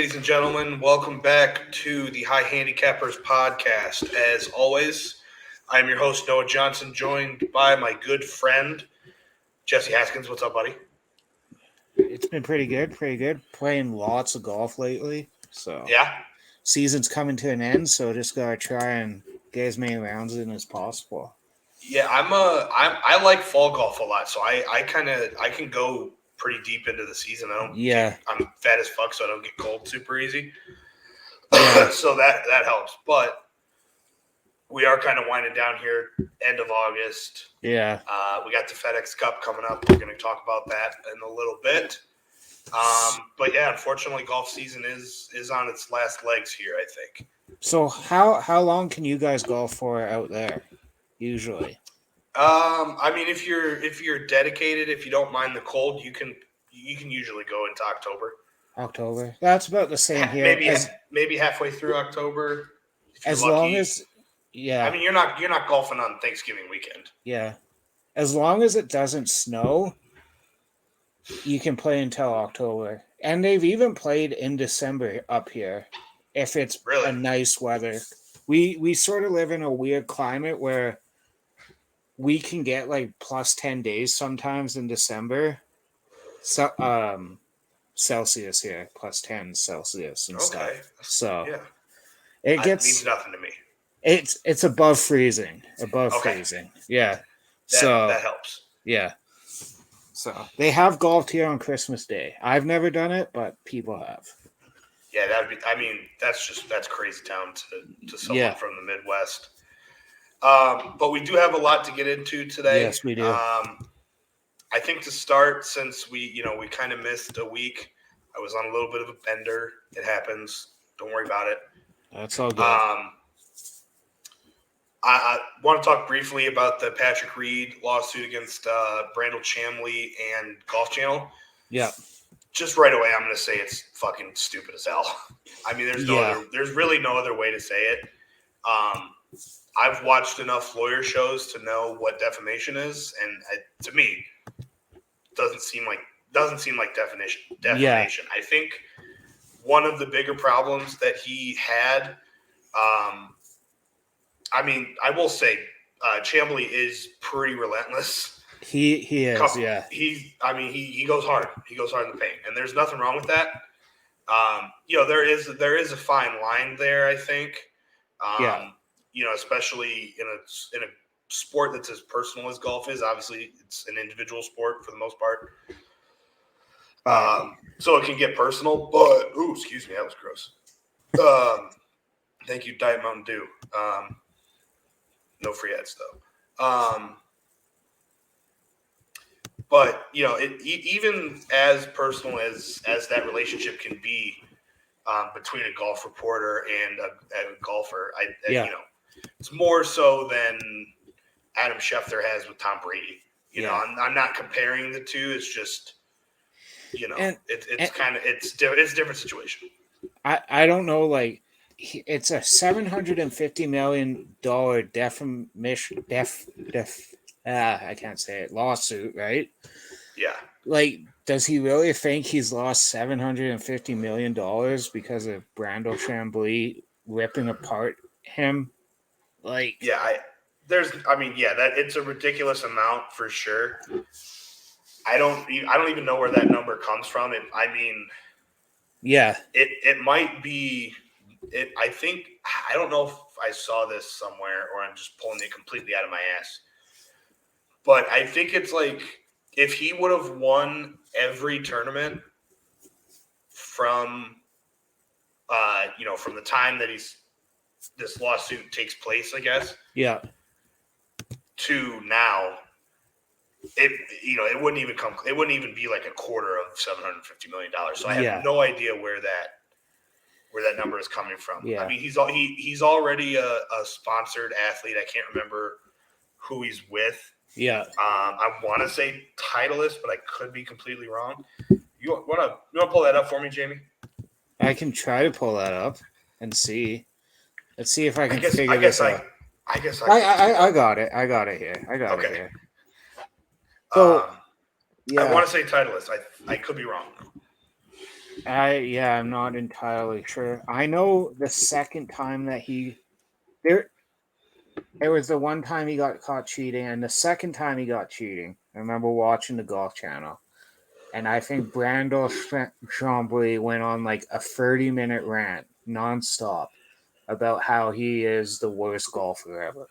Ladies and gentlemen, welcome back to the High Handicappers podcast. As always, I'm your host, Noah Johnson, joined by my good friend, Jesse Haskins. What's up, buddy? It's been pretty good. Playing lots of golf lately. So Yeah? season's coming to an end, so just gotta try and get as many rounds in as possible. Yeah, I like fall golf a lot, so I can go pretty deep into the season. I'm fat as fuck, so I don't get cold super easy. Yeah. So that helps. But we are kind of winding down here, end of August. Yeah. We got the FedEx Cup coming up. We're going to talk about that in a little bit. But yeah, unfortunately, golf season is on its last legs here, I think. So how long can you guys golf for out there? Usually. I mean, if you're dedicated, if you don't mind the cold, you can usually go into October. October. That's about the same here. Maybe halfway through October. As long as I mean, you're not golfing on Thanksgiving weekend. Yeah. As long as it doesn't snow, you can play until October. And they've even played in December up here if it's Really? a nice weather. We sort of live in a weird climate where we can get like plus 10 days sometimes in December. So Celsius here, plus 10 Celsius and stuff. So yeah. It means nothing to me. It's above freezing. Freezing. Yeah. That helps. Yeah. So they have golfed here on Christmas Day. I've never done it, but people have. Yeah, that's crazy town to someone from the Midwest. But we do have a lot to get into today. Yes, we do. I think to start, since we kind of missed a week, I was on a little bit of a bender. It happens. Don't worry about it. That's all good. I want to talk briefly about the Patrick Reed lawsuit against Brandel Chamley and Golf Channel. Yeah. Just right away, I'm going to say it's fucking stupid as hell. I mean, there's really no other way to say it. I've watched enough lawyer shows to know what defamation is, and to me, doesn't seem like defamation. Yeah. I think one of the bigger problems that he had. I mean, I will say, Chambly is pretty relentless. He is, yeah. He goes hard. He goes hard in the paint, and there's nothing wrong with that. There is a fine line there, I think. Especially in a sport that's as personal as golf is. Obviously, it's an individual sport for the most part. So it can get personal. But excuse me, that was gross. Thank you, Diet Mountain Dew. No free ads though. But even as personal as that relationship can be between a golf reporter and a golfer, it's more so than Adam Schefter has with Tom Brady. I'm not comparing the two. It's just it's a different situation. I don't know, like. It's a $750 million defamation I can't say it, lawsuit, right? Yeah. Like, does he really think he's lost $750 million because of Brandel Chambly ripping apart him? Like, that it's a ridiculous amount for sure. I don't even know where that number comes from. It might be. I don't know if I saw this somewhere or I'm just pulling it completely out of my ass. But I think it's like if he would have won every tournament from from the time that this lawsuit takes place, I guess. Yeah. To now, it wouldn't even be like a quarter of $750 million. So I have no idea where that number is coming from. Yeah. I mean, he's already a sponsored athlete. I can't remember who he's with. Yeah. I want to say Titleist, but I could be completely wrong. You want to pull that up for me, Jamie? I can try to pull that up and see. Let's see if I can figure this out. I got it. I got it here. It here. So, I want to say Titleist. I could be wrong. I'm not entirely sure. I know the second time that there it was the one time he got caught cheating, and the second time he got cheating. I remember watching the Golf Channel, and I think Brandel Chambly went on like a 30-minute rant nonstop about how he is the worst golfer ever.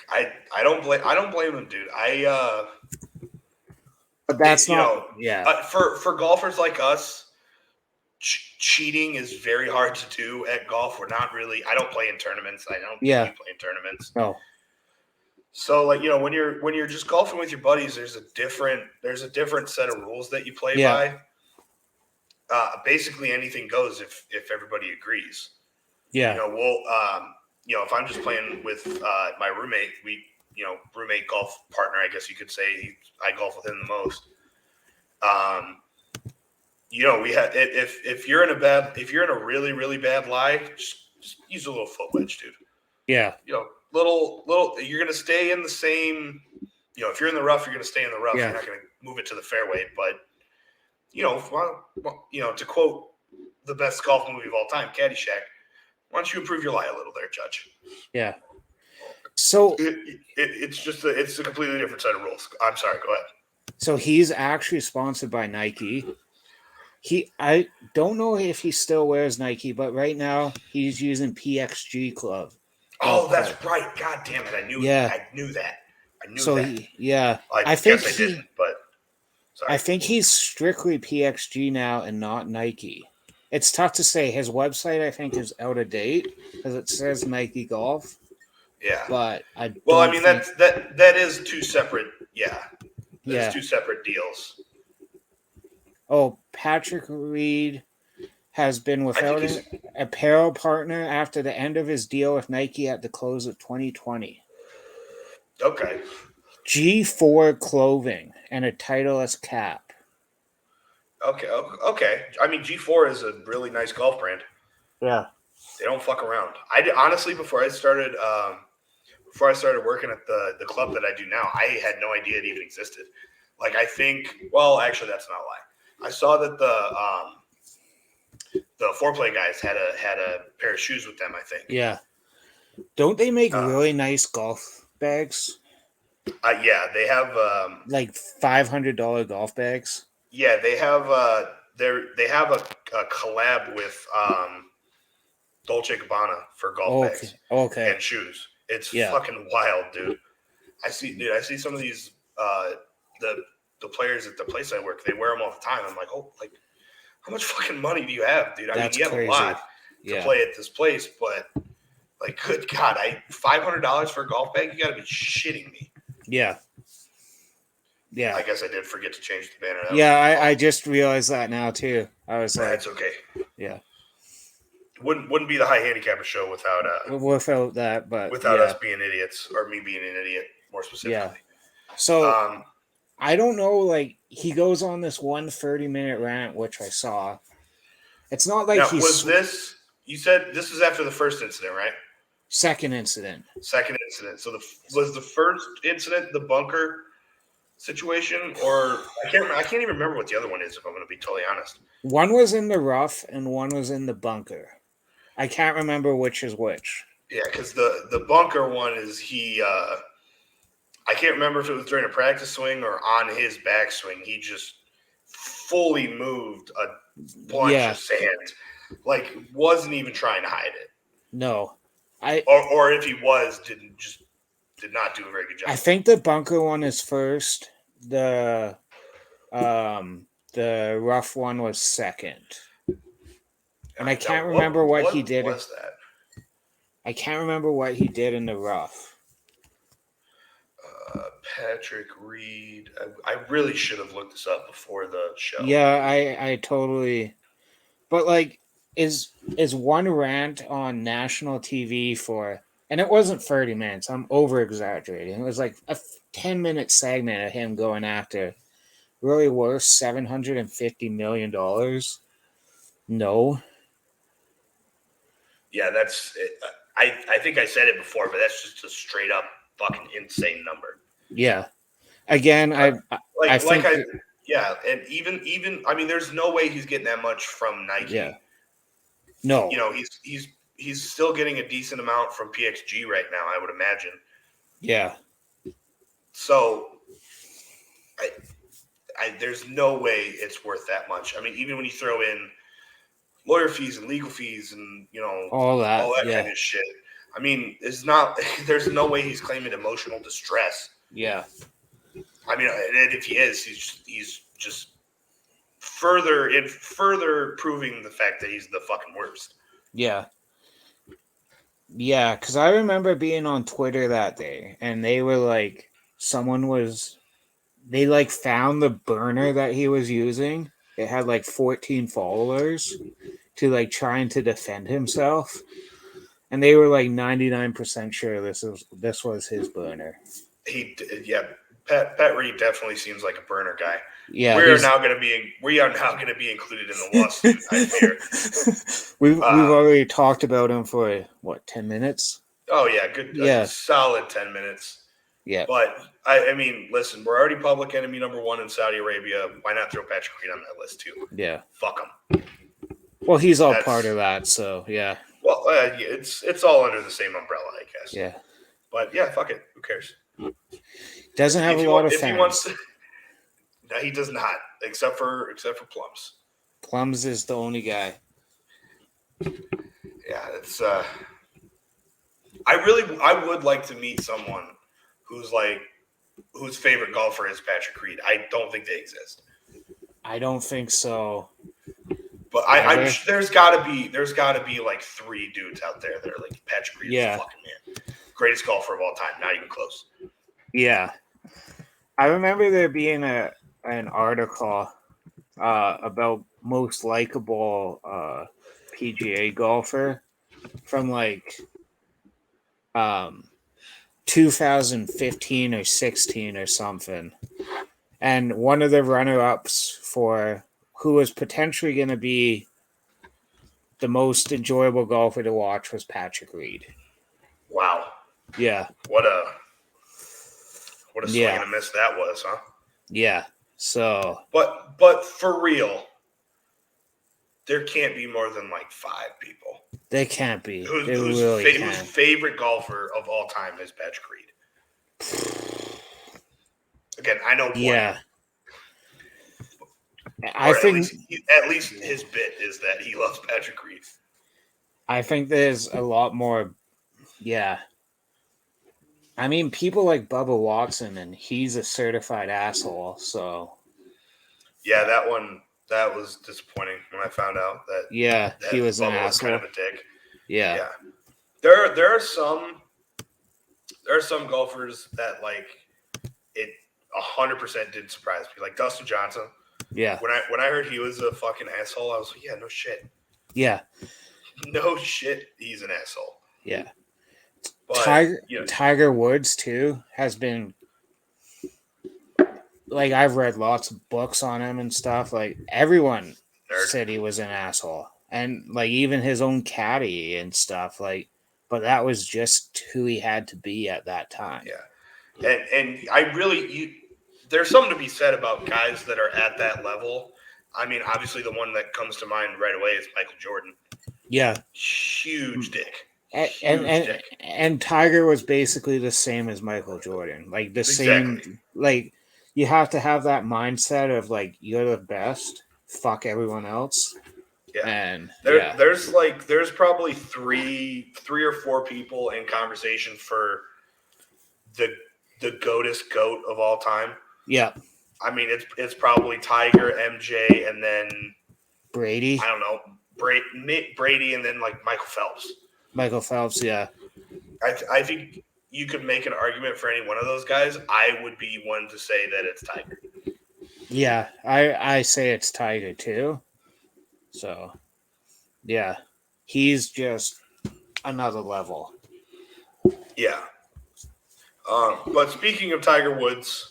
I don't blame him, dude. But that's you not, know, yeah, for golfers like us, cheating is very hard to do at golf. We're not really. I don't play in tournaments. I don't think yeah, you play in tournaments. no, So like when you're just golfing with your buddies, there's a different set of rules that you play yeah, by. Basically anything goes if everybody agrees. yeah, If I'm just playing with my roommate, roommate golf partner, I guess you could say, I golf with him the most. We have if you're in a really really bad lie, just use a little foot wedge, dude. yeah, Little. You're gonna stay in the same. If you're in the rough, you're gonna stay in the rough. yeah. You're not gonna move it to the fairway. But to quote the best golf movie of all time, Caddyshack. Why don't you improve your lie a little there, Judge? Yeah. So it's a completely different set of rules. I'm sorry. Go ahead. So he's actually sponsored by Nike. I don't know if he still wears Nike, but right now he's using PXG Club. Oh, that's right. God damn it! I knew that. I knew that. I think I didn't, but sorry. I think he's strictly PXG now and not Nike. It's tough to say. His website, I think, is out of date because it says Nike Golf. Yeah, but that is two separate. Yeah, There's two separate deals. Oh, Patrick Reed has been without an apparel partner after the end of his deal with Nike at the close of 2020. Okay. G4 clothing and a Titleist cap. Okay. I mean, G4 is a really nice golf brand. Yeah. They don't fuck around. Honestly, before I started working at the club that I do now, I had no idea it even existed. Like, I think, well, actually, that's not a lie. I saw that the foreplay guys had a pair of shoes with them, I think. Yeah. Don't they make really nice golf bags? Yeah, they have like $500 golf bags. Yeah, they have they have a collab with Dolce & Gabbana for golf bags and shoes. It's fucking wild, dude. I see some of these the players at the place I work, they wear them all the time. I'm like, how much fucking money do you have, dude? I mean, you have a lot to play at this place, but like, good God, $500 for a golf bag? You got to be shitting me. Yeah. Yeah. I guess I did forget to change the banner. Yeah, I just realized that now too. I was like, it's okay. Yeah. Wouldn't be the High Handicapper show without that, but without us being idiots, or me being an idiot more specifically. Yeah. So I don't know, like, he goes on this 130-minute rant, which I saw. It's not like you said this is after the first incident, right? Second incident. So was the first incident the bunker situation, or I can't even remember what the other one is, if I'm going to be totally honest. One was in the rough and one was in the bunker. I can't remember which is which. Yeah, because the bunker one is I can't remember if it was during a practice swing or on his backswing. He just fully moved a bunch of sand, like wasn't even trying to hide it. No, or if he was, did not do a very good job. I think the bunker one is first. The rough one was second, and I can't remember what he did. Was that? I can't remember what he did in the rough. Patrick Reed. I really should have looked this up before the show. Yeah, I totally. But like, is one rant on national TV for, and it wasn't 30 minutes. I'm over exaggerating. It was like a 10-minute segment of him going after really worth $750 million. No. Yeah, that's. I think I said it before, but that's just a straight up fucking insane number. Yeah. Again, I think Yeah, and even I mean, there's no way he's getting that much from Nike. Yeah. No. You know, he's still getting a decent amount from PXG right now, I would imagine. Yeah. So, there's no way it's worth that much. I mean, even when you throw in lawyer fees and legal fees and all that kind of shit. I mean, it's not. There's no way he's claiming emotional distress. Yeah. I mean, and if he is, he's just further proving the fact that he's the fucking worst. Yeah. Yeah, because I remember being on Twitter that day, and they were like, they like found the burner that he was using. It had like 14 followers to like trying to defend himself, and they were like 99% sure this was his burner. Pat Reed definitely seems like a burner guy. Yeah, we are now going to be included in the lawsuit. I fear. We've already talked about him for what, 10 minutes? Oh yeah, good. Yeah, solid 10 minutes. Yeah, but I mean, listen, we're already public enemy number one in Saudi Arabia. Why not throw Patrick Reed on that list too? Yeah, fuck him. Well, he's all part of that, so yeah. Well, it's all under the same umbrella, I guess. Yeah, but yeah, fuck it. Who cares? Doesn't have a lot of fans. No, he does not, except for Plums. Plums is the only guy. Yeah, it's. I would like to meet someone whose favorite golfer is Patrick Reed. I don't think they exist. I don't think so. But there's got to be like 3 dudes out there that are like Patrick Reed is the fucking man, greatest golfer of all time, not even close. Yeah, I remember there being an article about most likable PGA golfer from like 2015 or 16 or something, and one of the runner-ups for who was potentially going to be the most enjoyable golfer to watch was Patrick Reed. Wow. Yeah. What a swing and a miss that was, huh? Yeah. So. But for real, there can't be more than like 5 people. They can't be. Whose favorite golfer of all time is Patrick Reed? Again, I know one. Yeah. I think at least his bit is that he loves Patrick Reed. I think there's a lot more. Yeah. I mean, people like Bubba Watson, and he's a certified asshole. So. Yeah, that was disappointing when I found out that. Yeah, he was Bubba an asshole. Was kind of a dick. Yeah. Yeah. There are some golfers that like it 100% didn't surprise me. Like Dustin Johnson. Yeah. When I heard he was a fucking asshole, I was like, yeah, no shit. Yeah. No shit, he's an asshole. Yeah. But, Tiger Woods too has been like, I've read lots of books on him and stuff. Like, everyone said he was an asshole. And like even his own caddy and stuff, like, but that was just who he had to be at that time. Yeah. And I really there's something to be said about guys that are at that level. I mean, obviously the one that comes to mind right away is Michael Jordan. Yeah. Huge dick. And Tiger was basically the same as Michael Jordan. Like the same, like, you have to have that mindset of like, you're the best, fuck everyone else. Yeah. And there's probably three or 4 people in conversation for the GOATest GOAT of all time. Yeah. I mean, it's probably Tiger, MJ, and then Brady. I don't know, Brady, and then like Michael Phelps. Michael Phelps, yeah. I think you could make an argument for any one of those guys. I would be one to say that it's Tiger. Yeah, I say it's Tiger too. So, yeah, he's just another level. Yeah. But speaking of Tiger Woods,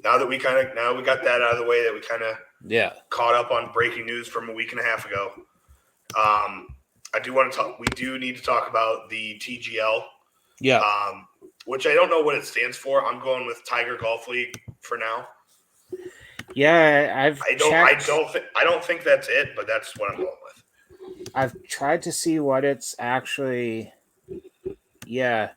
now that we got that out of the way, that we kind of caught up on breaking news from a week and a half ago. I do want to talk. We do need to talk about the TGL. Yeah. Which I don't know what it stands for. I'm going with Tiger Golf League for now. Yeah, I've checked. I don't think that's it, but that's what I'm going with. I've tried to see what it's actually. Yeah,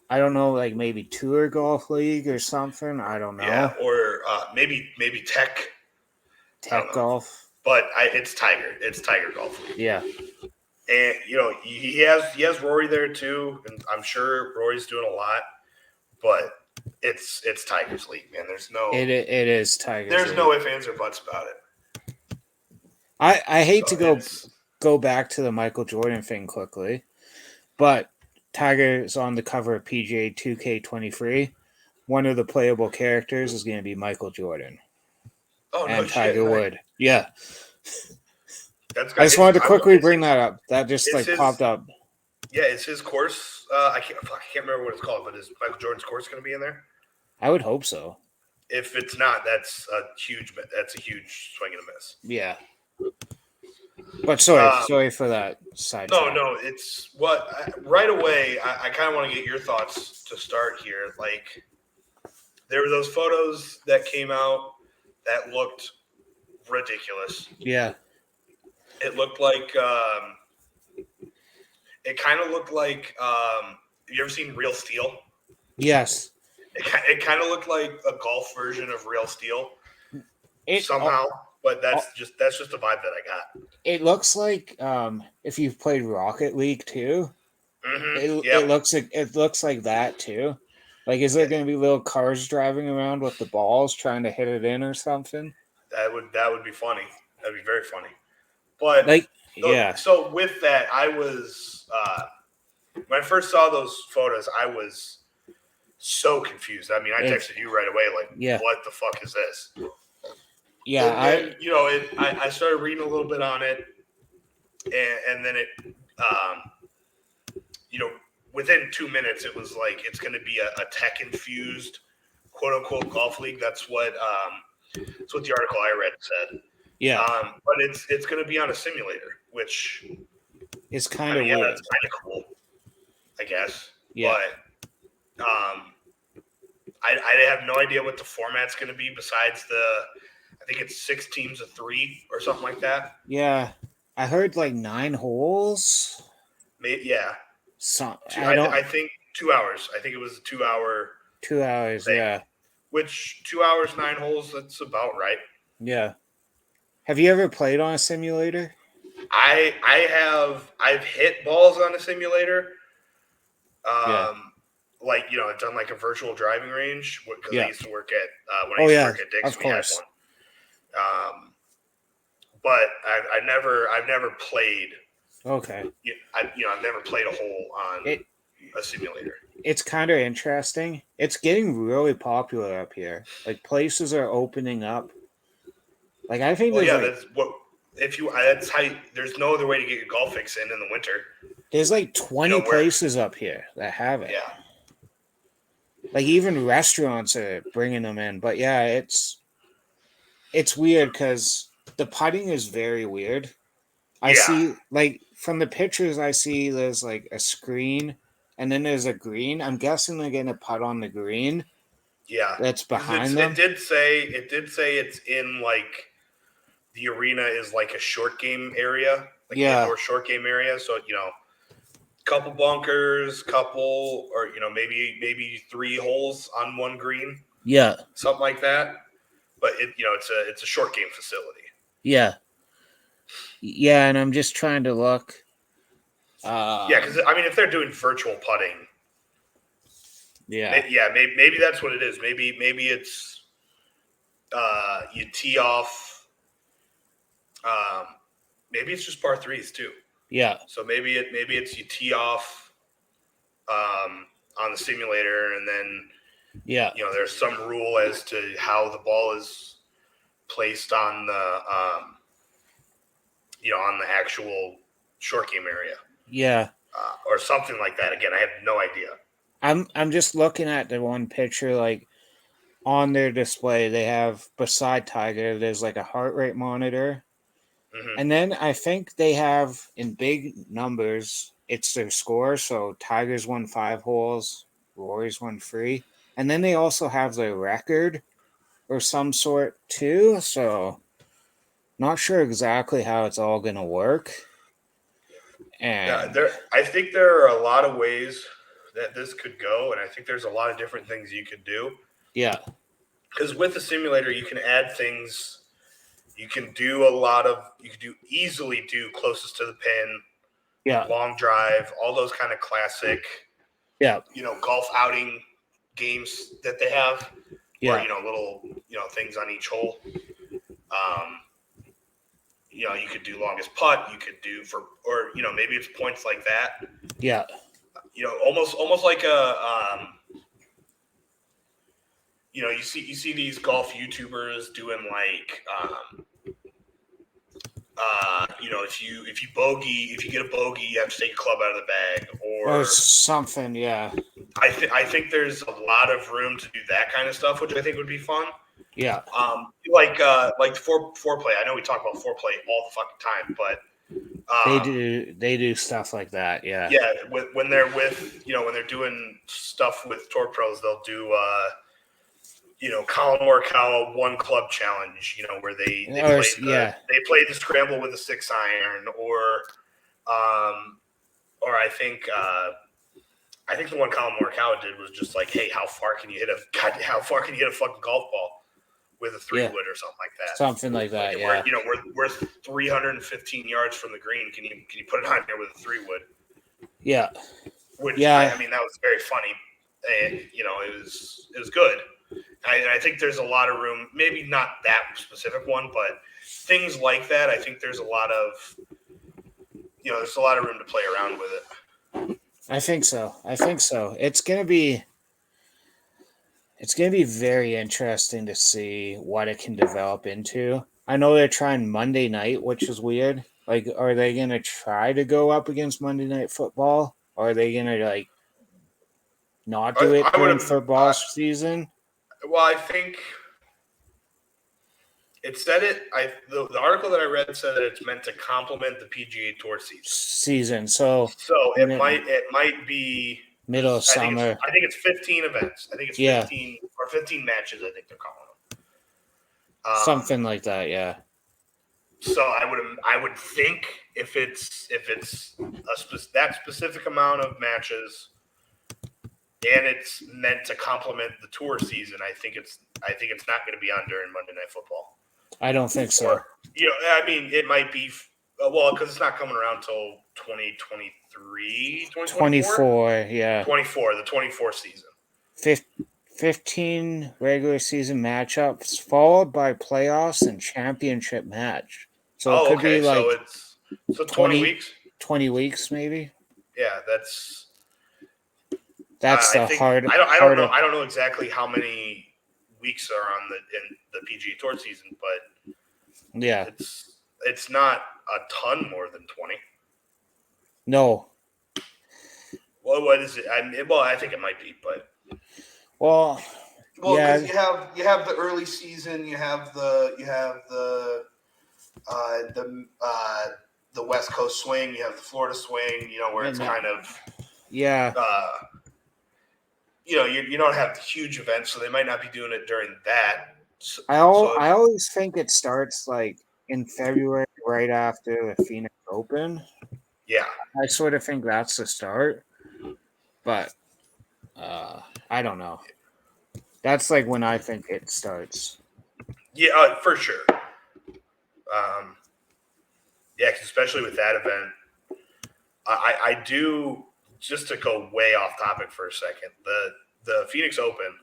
I don't know, like maybe Tour Golf League or something. I don't Yeah, know. or maybe Tech. I don't Tech know, Golf. but it's Tiger. It's Tiger Golf League, Yeah, and he has Rory there too, and I'm sure Rory's doing a lot, but it's Tiger's league, man. it is Tiger's There's no League. ifs, ands, or buts about it. I hate So to it's go back to the Michael Jordan thing quickly, but Tiger's on the cover of PGA 2K23. One of the playable characters is going to be Michael Jordan oh no and shit, Tiger nice. Wood. Yeah, That's I great. just wanted to I will, quickly bring that up. That just it's like his popped up. yeah, it's his course. I can't remember what it's called, but is Michael Jordan's course going to be in there? I would hope so. If it's not, that's a huge swing and a miss. Yeah, but Um, sorry for that sidetrack. no, it's what right away. I kind of want to get your thoughts to start here. Like there were those photos that came out that looked ridiculous. Yeah. It looked like it kind of looked like. Have you ever seen Real Steel? Yes. It kind of looked like a golf version of Real Steel It somehow, but oh, that's just the vibe that I got. it looks like if you've played Rocket League too, Mm-hmm. it Yep. looks like that too. Like, is there going to be little cars driving around with the balls trying to hit it in or something? That would be funny. That'd be very funny. But Like, yeah, so with that, I was when I first saw those photos, I was so confused. I mean, I texted you right away, like, yeah, "What the fuck is this?" yeah. And then I started reading a little bit on it, and then it, you know, within 2 minutes, it was like it's going to be a tech infused, quote unquote, golf league. That's what the article I read said. Yeah, But it's going to be on a simulator, which it's I kind mean, of yeah, weird. that's kind of cool, I guess. Yeah, But I have no idea what the format's going to be besides I think it's 6 teams of 3 or something like that. yeah. I heard like 9 holes. Maybe, yeah. I think 2 hours. I think it was a 2 hour 2 hours. thing. Yeah, Which 2 hours, 9 holes, that's about right. yeah. Have you ever played on a simulator? I've hit balls on a simulator. Yeah, Like I've done like a virtual driving range because I yeah. used to work at when I Oh used to yeah, work at Dick's, of we had course. one. But I've never played. Okay. I've never played a hole on It a simulator. it's kind of interesting. It's getting really popular up here. Like, places are opening up. Like, I think Well, there's yeah, like that's what if you. That's how. There's no other way to get your golf fix in the winter. 20 Where? places up here that have it. Yeah, Like, even restaurants are bringing them in. But yeah, it's weird because the putting is very weird. I yeah, see, like, from the pictures I see, there's like a screen and then there's a green. I'm guessing they're going to putt on the green yeah. that's Because behind them. it did say it's in like the arena is like a short game area, like Yeah, indoor short game area. So couple bunkers, couple, or maybe 3 holes on one green, yeah, something like that. But it's a short game facility. yeah, yeah. And I'm just trying to look. Yeah, because I mean, if they're doing virtual putting, Yeah, maybe that's what it is. Maybe it's you tee off. Um, maybe it's just par threes too. yeah, So maybe it's you tee off on the simulator, and then yeah, there's some rule as to how the ball is placed on the on the actual short game area, yeah. or something like that. Again, I have no idea. I'm just looking at the one picture, like, on their display. They have, beside Tiger, there's like a heart rate monitor, Mm-hmm. and then I think they have in big numbers. It's their score. So Tiger's won 5 holes, Rory's won 3, and then they also have their record. or some sort too. So not sure exactly how it's all going to work. And I think there are a lot of ways that this could go, and I think there's a lot of different things you could do. yeah, Because with the simulator, you can add things. You can easily do closest to the pin, yeah, long drive, all those kind of classic, yeah, golf outing games that they have, or yeah, little things on each hole. You could do longest putt. You could do maybe it's points like that. yeah. Almost like a you see these golf YouTubers doing like if you get a bogey, you have to take a club out of the bag, Or or something, yeah. I think there's a lot of room to do that kind of stuff, which I think would be fun. Yeah. Like the foreplay. I know we talk about foreplay all the fucking time, but they do stuff like that, yeah. Yeah, when they're when they're doing stuff with Tour Pros, they'll do Colin Morikawa one club challenge, where they play the scramble with a 6-iron, or I think the one Colin Morikawa did was just like, hey, how far can you hit a fucking golf ball with a 3-wood or something like that? Something like that, yeah. We're 315 yards from the green. Can you put it on here with a 3-wood? Yeah. Which I mean, that was very funny, and it was good. I think there's a lot of room, maybe not that specific one, but things like that. I think there's a lot of room to play around with it. I think so. It's gonna be very interesting to see what it can develop into. I know they're trying Monday night, which is weird. Like, are they gonna try to go up against Monday Night Football? Or are they gonna not do it during football season? Well, I think it said it. The article that I read said that it's meant to complement the PGA Tour season. So it might be middle of summer. I think it's 15 events. I think it's 15 matches. I think they're calling them. Something like that, yeah. So I would think if it's that specific amount of matches, and it's meant to complement the tour season, I think it's not going to be on during Monday Night Football. I don't think so. I mean, it might be because it's not coming around till 2023, 24, yeah. 24, the 24 season. 15 regular season matchups followed by playoffs and championship match. So it could be like so 20 weeks. 20 weeks maybe. Yeah, that's hard. I don't know exactly how many weeks are in the PGA Tour season, but yeah, it's not a ton more than 20. No. Well, what is it? I think it might be, but yeah, because you have the early season, you have the West Coast swing, you have the Florida swing, where it's kind of you don't have huge events, so they might not be doing it during that. I always think it starts like in February, right after the Phoenix Open. Yeah, I sort of think that's the start, but I don't know. That's like when I think it starts. Yeah, for sure. Yeah, especially with that event, I do. Just to go way off topic for a second, the Phoenix Open,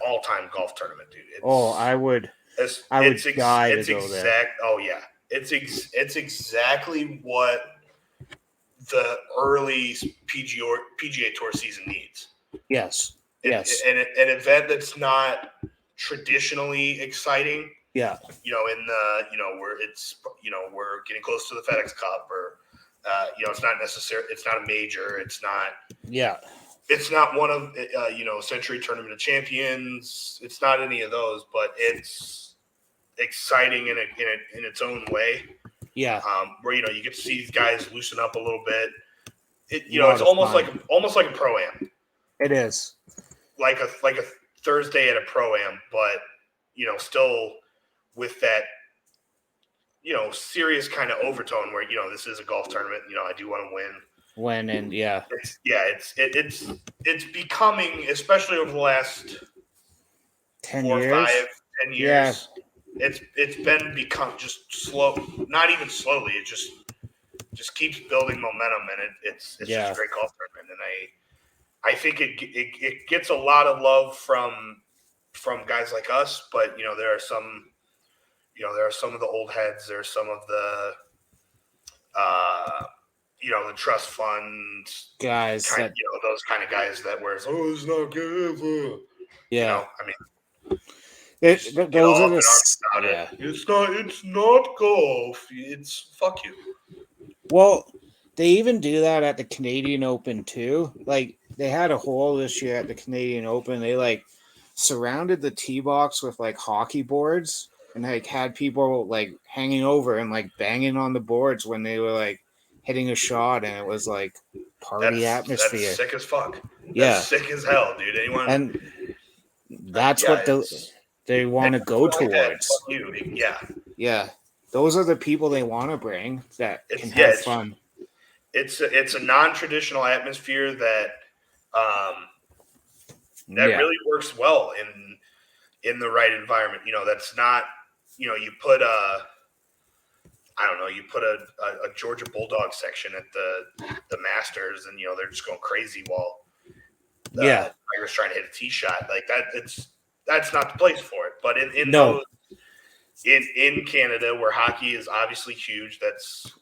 all-time golf tournament, dude. I would die to go there. Oh yeah, it's exactly what the early PGA Tour season needs. Yes. An event that's not traditionally exciting. Yeah. We're getting close to the FedEx Cup, or it's not necessary. It's not a major. It's not. Yeah. It's not one of Century Tournament of Champions. It's not any of those, but it's exciting in its own way. Yeah. Where you get to see these guys loosen up a little bit. It's almost like a pro-am. It is like a Thursday at a pro-am, but still with that, serious kind of overtone where, this is a golf tournament. I do want to win. It's becoming, especially over the last 10 4, years. 5, 10 years. Yeah. It's become just slow, not even slowly. It just keeps building momentum, and it's just a great golf tournament. And I think it gets a lot of love from guys like us, but there are some of the old heads. There are some of the the trust fund guys, those kind of guys that wears, it's not good. I mean, those are the It's not golf. It's fuck you. Well, they even do that at the Canadian Open too. Like they had a hole this year at the Canadian Open. They surrounded the tee box with hockey boards and had people hanging over and banging on the boards when they were hitting a shot, and it was party atmosphere. That's sick as fuck. That's sick as hell, dude. And that's what they want to go towards. Fuck you. Yeah. Those are the people they want to bring that can have fun. It's a non-traditional atmosphere that really works well in the right environment. That's not, you put a Georgia Bulldog section at the Masters, and they're just going crazy while the Tigers trying to hit a tee shot like that. That's not the place for it. But in Canada, where hockey is obviously huge, that's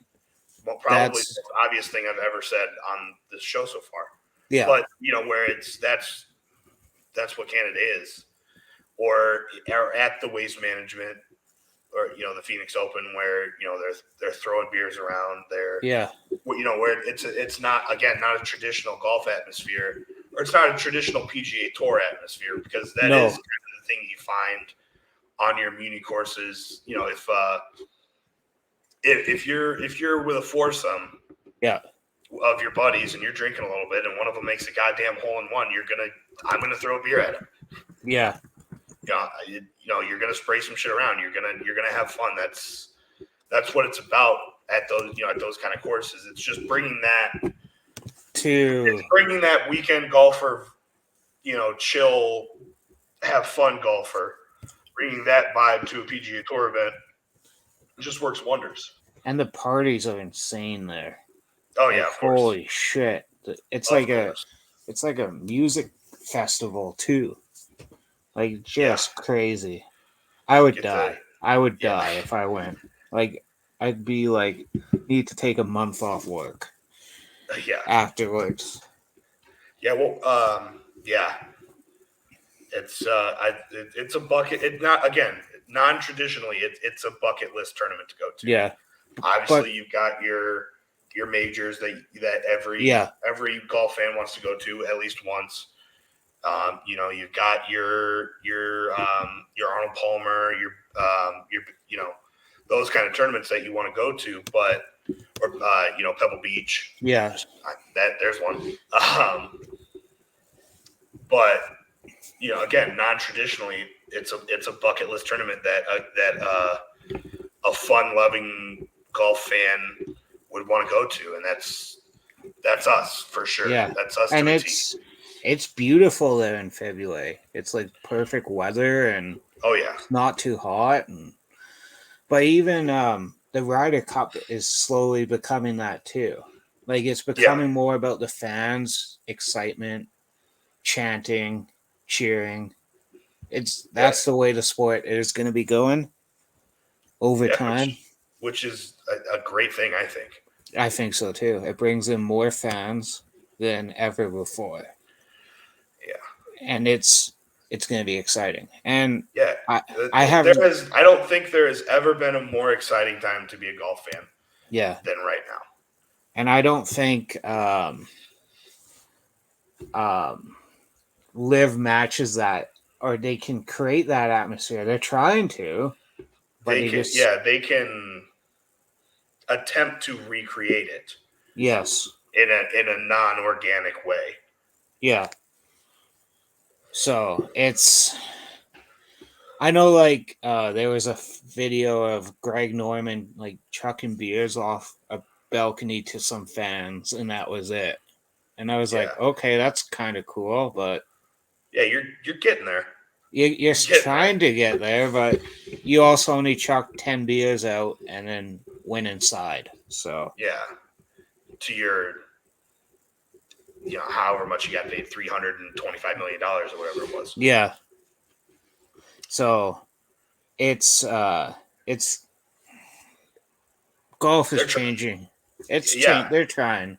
probably the obvious thing I've ever said on this show so far. Yeah. But where that's what Canada is, or at the Waste Management, or the Phoenix Open, where they're throwing beers around. Where it's not a traditional golf atmosphere, or it's not a traditional PGA Tour atmosphere, because that is kind of the thing you find on your muni courses. If you're with a foursome, of your buddies, and you're drinking a little bit, and one of them makes a goddamn hole-in-one, I'm gonna throw a beer at him. Yeah. You're gonna spray some shit around. You're gonna have fun. That's what it's about at those kind of courses. It's just bringing that weekend golfer, chill, have fun golfer, bringing that vibe to a PGA Tour event. It just works wonders. And the parties are insane there. Oh yeah, of course. Holy shit! It's like a music festival too. Crazy. I would die. I would die if I went. I'd be need to take a month off work. Afterwards. Yeah. Well. Yeah. It's it's a bucket. It's not, again, non-traditionally. It's a bucket list tournament to go to. Yeah. Obviously, you've got your majors that every golf fan wants to go to at least once. You've got your Arnold Palmer, your those kind of tournaments that you want to go to, or Pebble Beach. Yeah, there's one. But again, non-traditionally, it's a bucket list tournament that a fun-loving golf fan would want to go to, and that's us for sure. Yeah, that's us. And it's beautiful there in February. It's perfect weather, and not too hot. But even the Ryder Cup is slowly becoming that too. It's becoming more about the fans' excitement, chanting, cheering. That's the way the sport is going to be going over time. Which is a great thing, I think. I think so too. It brings in more fans than ever before. Yeah, and it's going to be exciting. And I don't think there has ever been a more exciting time to be a golf fan. Than right now. And I don't think live matches that, or they can create that atmosphere. They're trying to, but they can attempt to recreate it. Yes, in a non-organic way. Yeah. So I know, like, there was a video of Greg Norman like chucking beers off a balcony to some fans, and that was it. And I was like, Yeah, okay, that's kind of cool, but yeah, you're getting there. you're You're getting there. trying to get there, but you also only chuck 10 beers out and then went inside. So Yeah, to your however much you got paid, $325 million or whatever it was. yeah, so it's golf is They're trying. changing. It's Yeah, They're trying.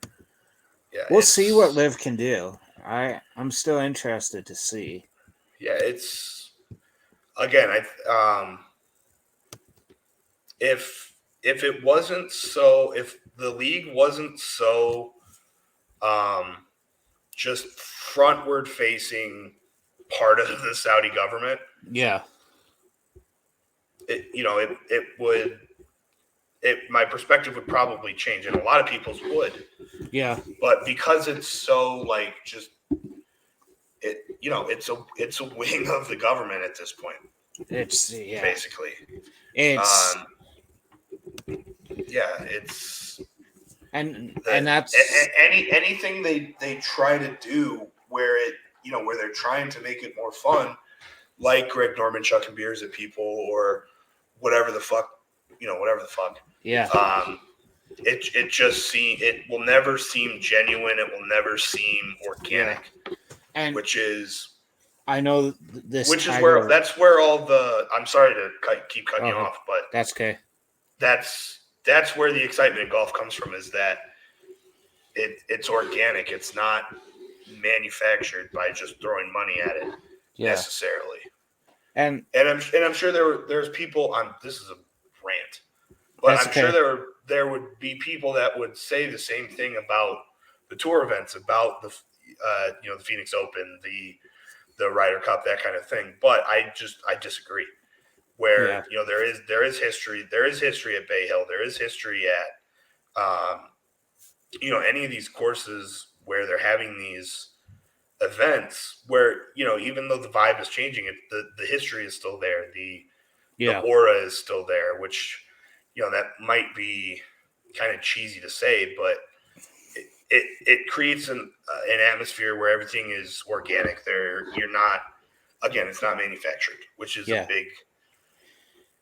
yeah. We'll see what Liv can do. I'm still interested to see. It's again. If it wasn't so, if the league wasn't so um, just frontward facing part of the Saudi government, Yeah, it would. My perspective would probably change, and a lot of people's would. yeah, But because it's so like just it's a wing of the government at this point, basically. it's Um, yeah, it's and that's anything they try to do where where they're trying to make it more fun, like Greg Norman chucking beers at people or whatever the fuck. yeah, It will never seem genuine. It will never seem organic, and which is I know this where that's where all the. I'm sorry to keep cutting you off, but that's okay. that's where the excitement in golf comes from. Is that it's organic. It's not manufactured by just throwing money at it necessarily. And I'm sure there's people on. This is a rant, but I'm sure there would be people that would say the same thing about the tour events, about the the Phoenix Open, the Ryder Cup, that kind of thing. But I disagree. Where there is history at Bay Hill, there is history at any of these courses where they're having these events where even though the vibe is changing, the history is still there, the aura is still there, which that might be kind of cheesy to say, but it creates an atmosphere where everything is organic. It's not manufactured, which is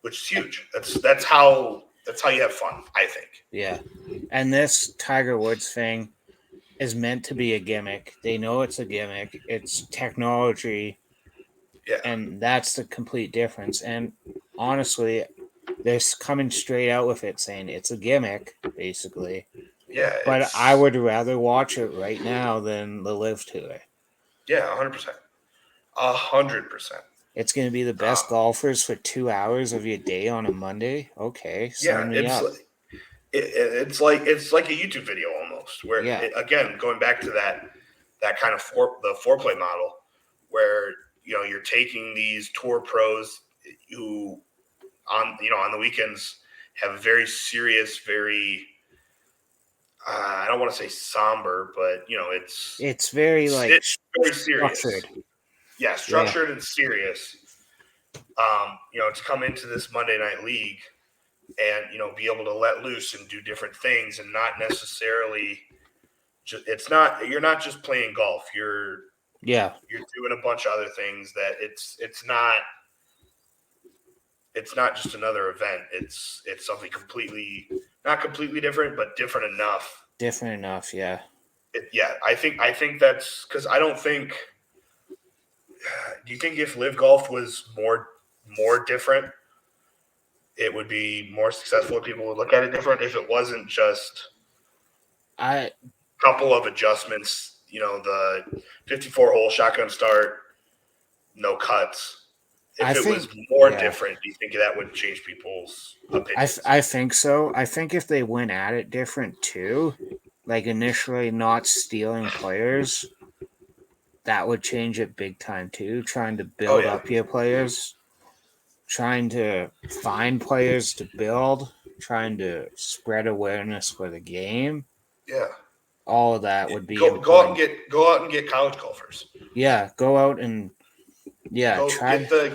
which is huge. That's how you have fun, I think. Yeah. And this Tiger Woods thing is meant to be a gimmick. They know it's a gimmick. It's technology. Yeah. And that's the complete difference. And honestly, they're coming straight out with it, saying it's a gimmick, basically. Yeah. But I would rather watch it right now than the Live Tour. Yeah, 100%. 100%. It's going to be the best golfers for 2 hours of your day on a Monday. Okay, sign me up. It's like a YouTube video almost. Where again, going back to that kind of the foreplay model, where you're taking these tour pros who on the weekends have a very serious, very I don't want to say somber, but it's very it's very serious. Structured. Yeah, structured and serious. To come into this Monday Night League and be able to let loose and do different things and not necessarily you're not just playing golf. You're doing a bunch of other things that it's not just another event. It's something not completely different, but different enough. Different enough, yeah. I think that's because I don't think. Do you think if Live Golf was more different, it would be more successful? People would look at it different if it wasn't just a couple of adjustments. The 54-hole shotgun start, no cuts. If it was more different, do you think that would change people's opinions? I think so. I think if they went at it different too, like initially not stealing players, that would change it big time too. Trying to build up your players, trying to find players to build, trying to spread awareness for the game. Yeah. All of that would be go out and get college golfers. Yeah, go out and Yeah, Go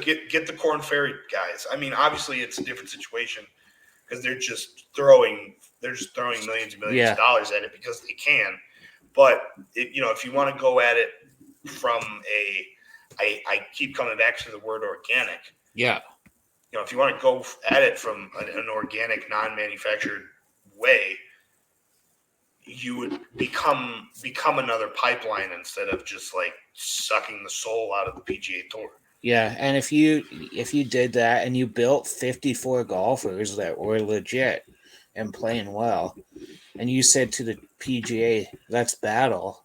get the Corn Ferry guys. I mean, obviously it's a different situation because they're just throwing millions and millions of dollars at it because they can. But if you want to go at it from I keep coming back to the word organic. Yeah. If you want to go at it from an organic, non-manufactured way, you would become another pipeline instead of just like sucking the soul out of the PGA Tour. Yeah, and if you did that and you built 54 golfers that were legit and playing well, and you said to the PGA, let's battle.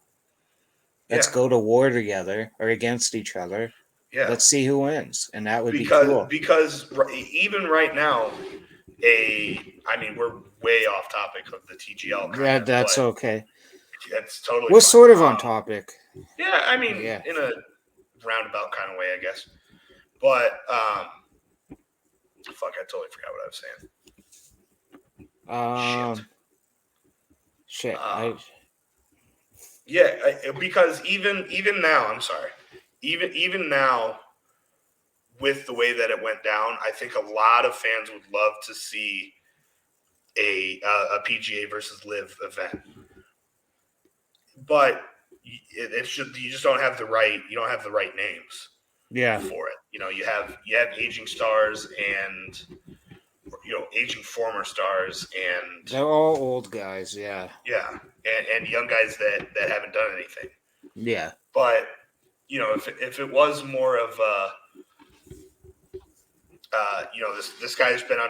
Let's go to war together or against each other. Yeah. Let's see who wins. And that would be cool. Because even right now, we're way off topic of the TGL. That's okay. That's totally We're fine. sort of on topic. Yeah, in a roundabout kind of way, I guess. But fuck, I totally forgot what I was saying. Shit. Because even now, I'm sorry. Even now, with the way that it went down, I think a lot of fans would love to see a PGA versus Live event. But it's just you just don't have the right names. Yeah. For it, you have aging stars and aging former stars, and they're all old guys. Yeah. Yeah, and young guys that haven't done anything. Yeah. But if it was more of this guy's been on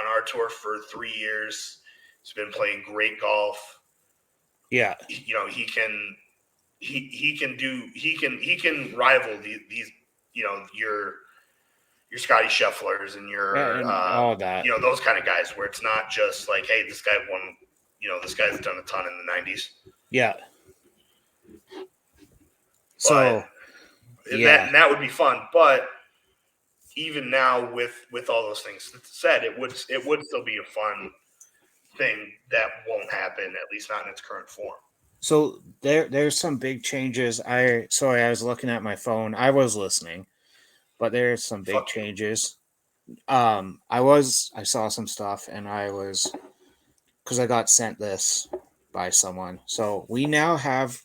our tour for 3 years. He's been playing great golf. Yeah. He can rival these your Scotty Schefflers and your all that. Those kind of guys where it's not just like, hey, this guy won. This guy's done a ton in the 90s. Yeah. So that would be fun, but even now with all those things said, it would still be a fun thing that won't happen, at least not in its current form. So there's some big changes. I was looking at my phone. I was listening, but there's some big changes. I saw some stuff, and because I got sent this by someone. So we now have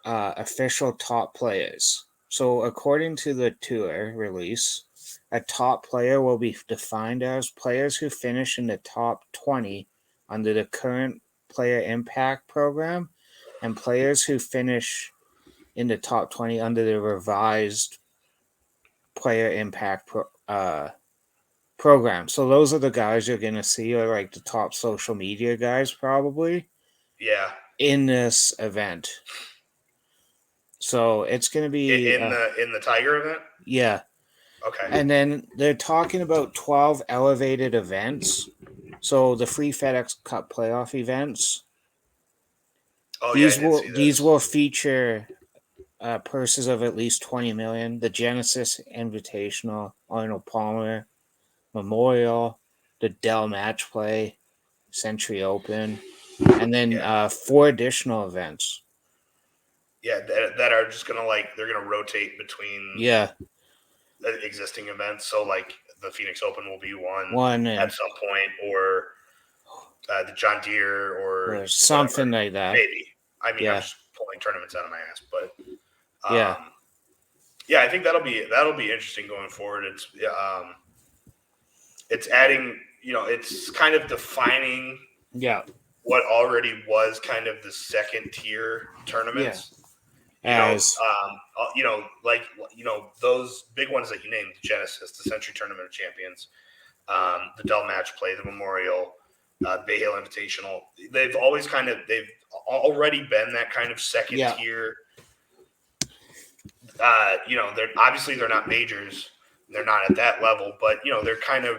official top players. So according to the tour release, a top player will be defined as players who finish in the top 20 under the current player impact program, and players who finish in the top 20 under the revised player impact program. So those are the guys you're going to see, are like the top social media guys probably. Yeah. In this event. So it's going to be in the Tiger event? Yeah. Okay. And then they're talking about 12 elevated events. So the free FedEx Cup playoff events. Oh, these will feature purses of at least 20 million. The Genesis Invitational, Arnold Palmer Memorial, the Dell Match Play, Century Open, and then 4 additional events. Yeah, that are just gonna they're gonna rotate between existing events. So like the Phoenix Open will be one at some point, or the John Deere or something like that. Maybe. I'm just pulling tournaments out of my ass, but I think that'll be interesting going forward. It's adding, it's kind of defining what already was kind of the second tier tournaments. Those big ones that you named, the Genesis, the Century Tournament of Champions, the Dell Match Play, the Memorial, Bay Hill Invitational. They've already been that kind of second tier. They're not majors. They're not at that level, but they're kind of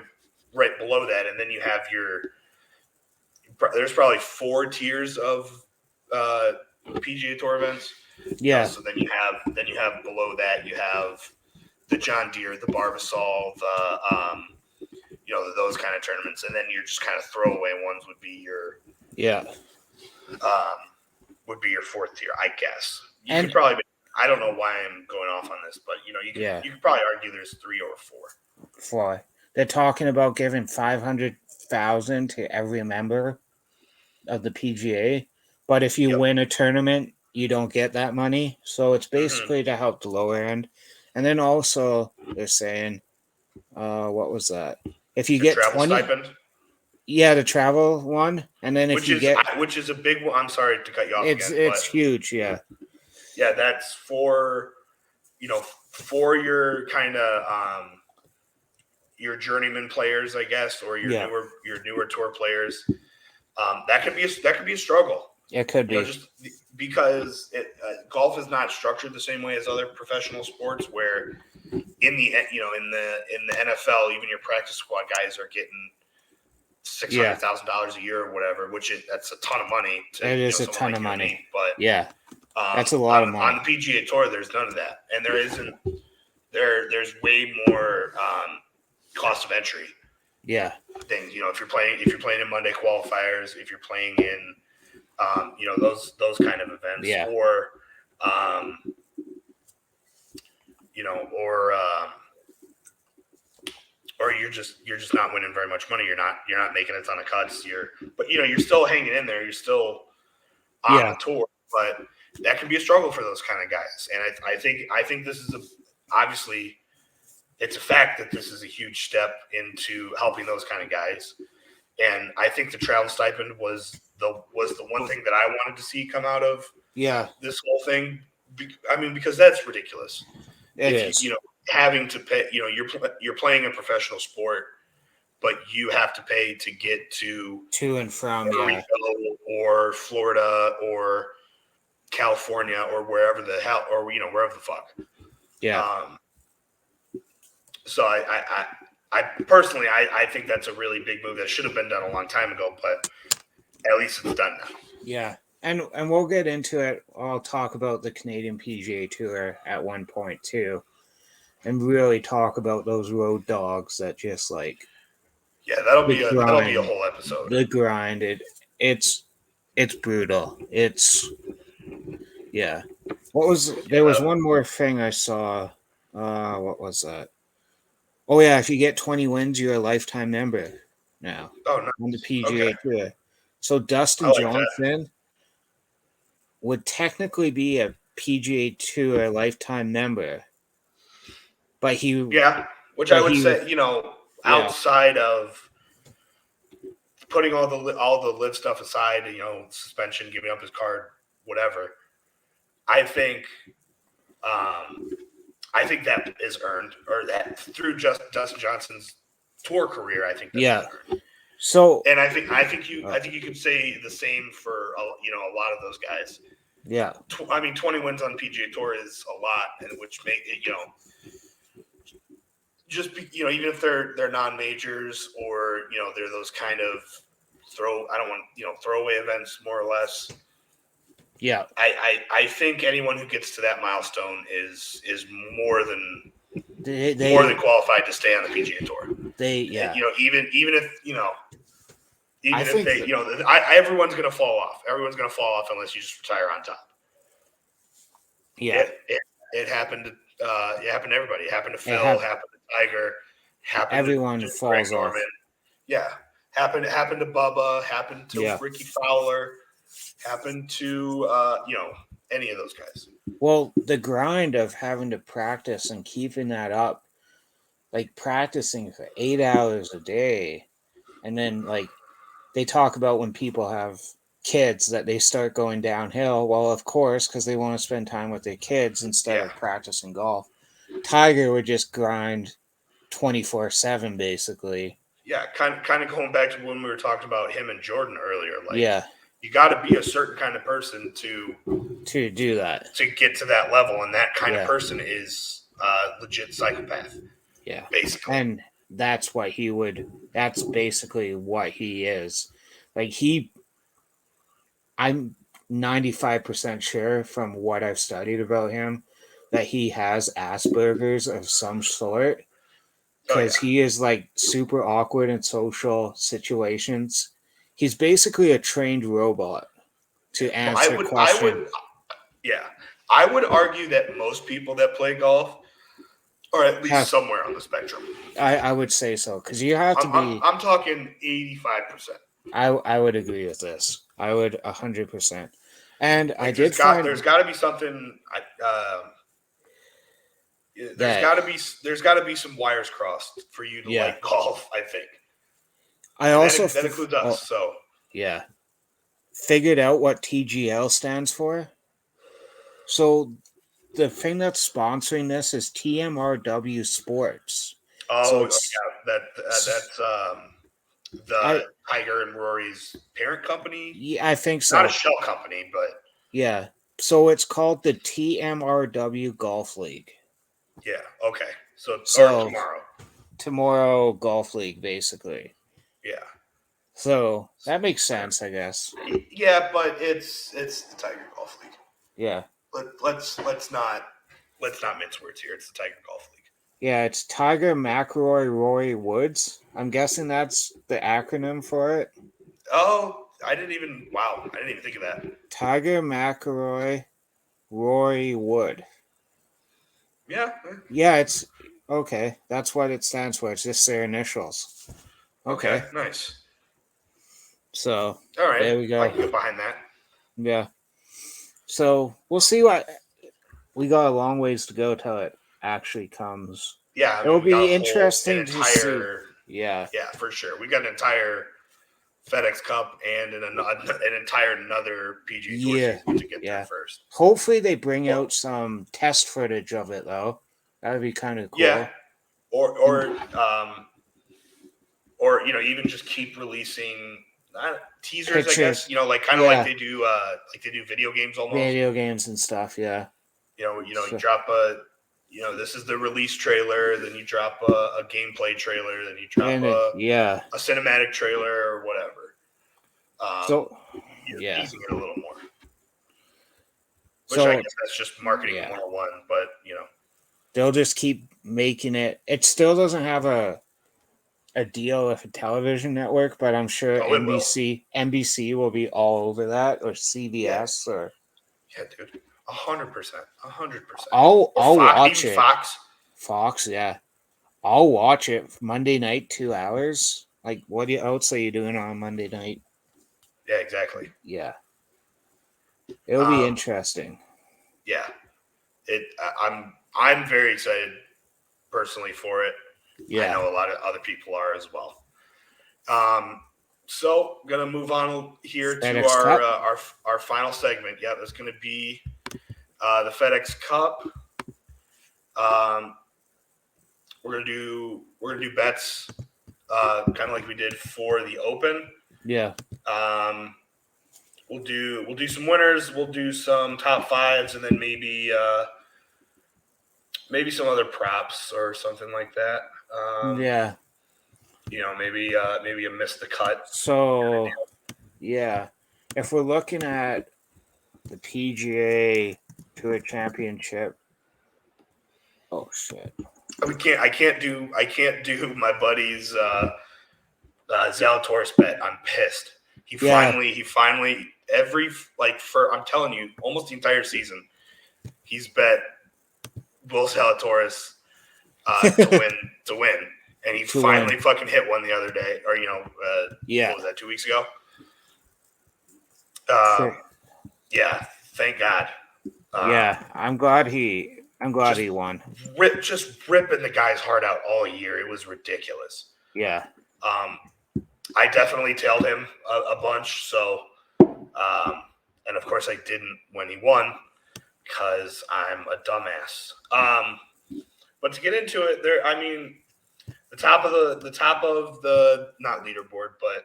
right below that. And then you have there's probably 4 tiers of PGA Tour events. Yeah. So then you have below that, you have the John Deere, the Barbasol, those kind of tournaments, and then your just kind of throwaway ones would be your would be your 4th tier, I guess. You could probably I don't know why I'm going off on this, but you could probably argue there's 3 or 4. 4. They're talking about giving $500,000 to every member of the PGA, but if you win a tournament, you don't get that money. So it's basically to help the lower end. And then also they're saying, what was that? If you get travel 20 stipend. Yeah, the travel one, and then which is a big one. I'm sorry to cut you off again. It's huge, yeah. Yeah, that's for your kind of your journeyman players, I guess, or your newer tour players. That could be a struggle. It could be just because golf is not structured the same way as other professional sports, where in the NFL, even your practice squad guys are getting $600,000 a year or whatever, that's a ton of money. It is a ton of money, but that's a lot of money. On the PGA Tour, there's none of that, and there isn't. There's way more cost of entry. Yeah, things. If you're playing in Monday qualifiers, if you're playing in those kind of events, or you're just not winning very much money. You're not making a ton of cuts. You're still hanging in there. You're still on the tour, but that can be a struggle for those kind of guys. And I think this is obviously it's a fact that this is a huge step into helping those kind of guys. And I think the travel stipend was the one thing that I wanted to see come out of this whole thing. I mean, because that's ridiculous. It is. Having to pay, you're playing a professional sport, but you have to pay to get to and from or Florida or California or wherever the hell, or wherever the fuck. So I personally I think that's a really big move that should have been done a long time ago, but at least it's done now. Yeah. And we'll get into it. I'll talk about the Canadian PGA Tour at one point too, and really talk about those road dogs that just that'll be a whole episode. The grind, it's brutal. There was one more thing I saw. What was that? Oh yeah, if you get 20 wins, you're a lifetime member now. Oh, nice. On the PGA Tour. So Dustin Johnson would technically be a PGA Tour lifetime member, but which I would say, outside of putting all the live stuff aside, suspension, giving up his card, whatever. I think that is earned, or that through Dustin Johnson's tour career. I think that's earned. So, and I think you could say the same for a lot of those guys. Yeah. 20 wins on PGA Tour is a lot, and which make it even if they're non-majors or they're those kind of throwaway events more or less. Yeah, I think anyone who gets to that milestone is more than qualified to stay on the PGA Tour. Everyone's going to fall off. Everyone's going to fall off unless you just retire on top. Yeah, it happened. It happened to everybody. It happened to Phil. Happened to Tiger. Everyone falls off. Yeah, happened to Bubba. Happened to Ricky Fowler. Happened to any of those guys. Well, the grind of having to practice and keeping that up, like practicing for 8 hours a day, and then they talk about when people have kids that they start going downhill. Well, of course, because they want to spend time with their kids instead of practicing golf. Tiger would just grind 24/7 basically. Yeah, kind of going back to when we were talking about him and Jordan earlier. You got to be a certain kind of person to do that, to get to that level, and that kind of person is legit psychopath. Yeah, basically, and that's basically what he is. I'm 95% sure from what I've studied about him that he has Asperger's of some sort, because he is super awkward in social situations. He's basically a trained robot to answer questions. I would argue that most people that play golf are at least Have, somewhere on the spectrum. I would say so because you have to be. I'm talking 85%. I would agree with this. I would 100%. And Like I did find there's got to be something. that There's got to be some wires crossed for you to like golf. I think. I And also that includes us. So yeah, figured out what TGL stands for. So the thing that's sponsoring this is TMRW Sports. oh So yeah, that's the Tiger and Rory's parent company. Yeah, I think so. Not a shell company, but yeah. So it's called the TMRW Golf League. Yeah. Okay. So or tomorrow Golf League, basically. Yeah. So that makes sense, I guess. Yeah, but it's the Tiger Golf League. Yeah. Let's not mince words here. It's the Tiger Golf League. Yeah, it's Tiger, McIlroy, Rory, Woods. I'm guessing that's the acronym for it. Oh, I didn't even think of that. Tiger, McIlroy, Rory, Wood. Yeah. Yeah, it's okay. That's what it stands for. It's just their initials. Okay. Nice. So all right, there we go. I can get behind that. Yeah. So we'll see what we got. A long ways to go till it actually comes. Yeah, it'll be interesting to see. Yeah. Yeah, for sure. We got an entire FedEx Cup and an entire another PGA Tour season to get there first. Hopefully they bring out some test footage of it though. That would be kind of cool. Yeah. Or even just keep releasing teasers, pictures. I guess. Like kind of like they do video games almost. Video games and stuff, yeah. You drop a this is the release trailer, then you drop a gameplay trailer, then you drop a cinematic trailer or whatever. Teasing it a little more. Which I guess that's just marketing 101, but they'll just keep making it. It still doesn't have a deal with a television network, but I'm sure NBC will be all over that, or CBS or dude. 100%. I'll watch it. Fox, yeah. I'll watch it Monday night, 2 hours. Like, what else are you doing on Monday night? Yeah, exactly. Yeah, it'll be interesting. Yeah, I'm very excited personally for it. Yeah, I know a lot of other people are as well. So gonna move on here to our final segment. Yeah, that's gonna be the FedEx Cup. We're gonna do bets, kind of like we did for the Open. Yeah. We'll do some winners. We'll do some top fives, and then maybe some other props or something like that. Yeah. Maybe you missed the cut. So, yeah, if we're looking at the PGA Tour Championship, oh shit, I can't do my buddy's Zalatoris bet. I'm pissed. He finally I'm telling you, almost the entire season, he's bet Will Zalatoris to win. And he finally fucking hit one the other day, or what was that, 2 weeks ago? Yeah, thank God. I'm glad he won. Just ripping the guy's heart out all year. It was ridiculous. Yeah. I definitely tailed him a bunch. So, and of course I didn't when he won because I'm a dumbass. But to get into it, the top of the not leaderboard, but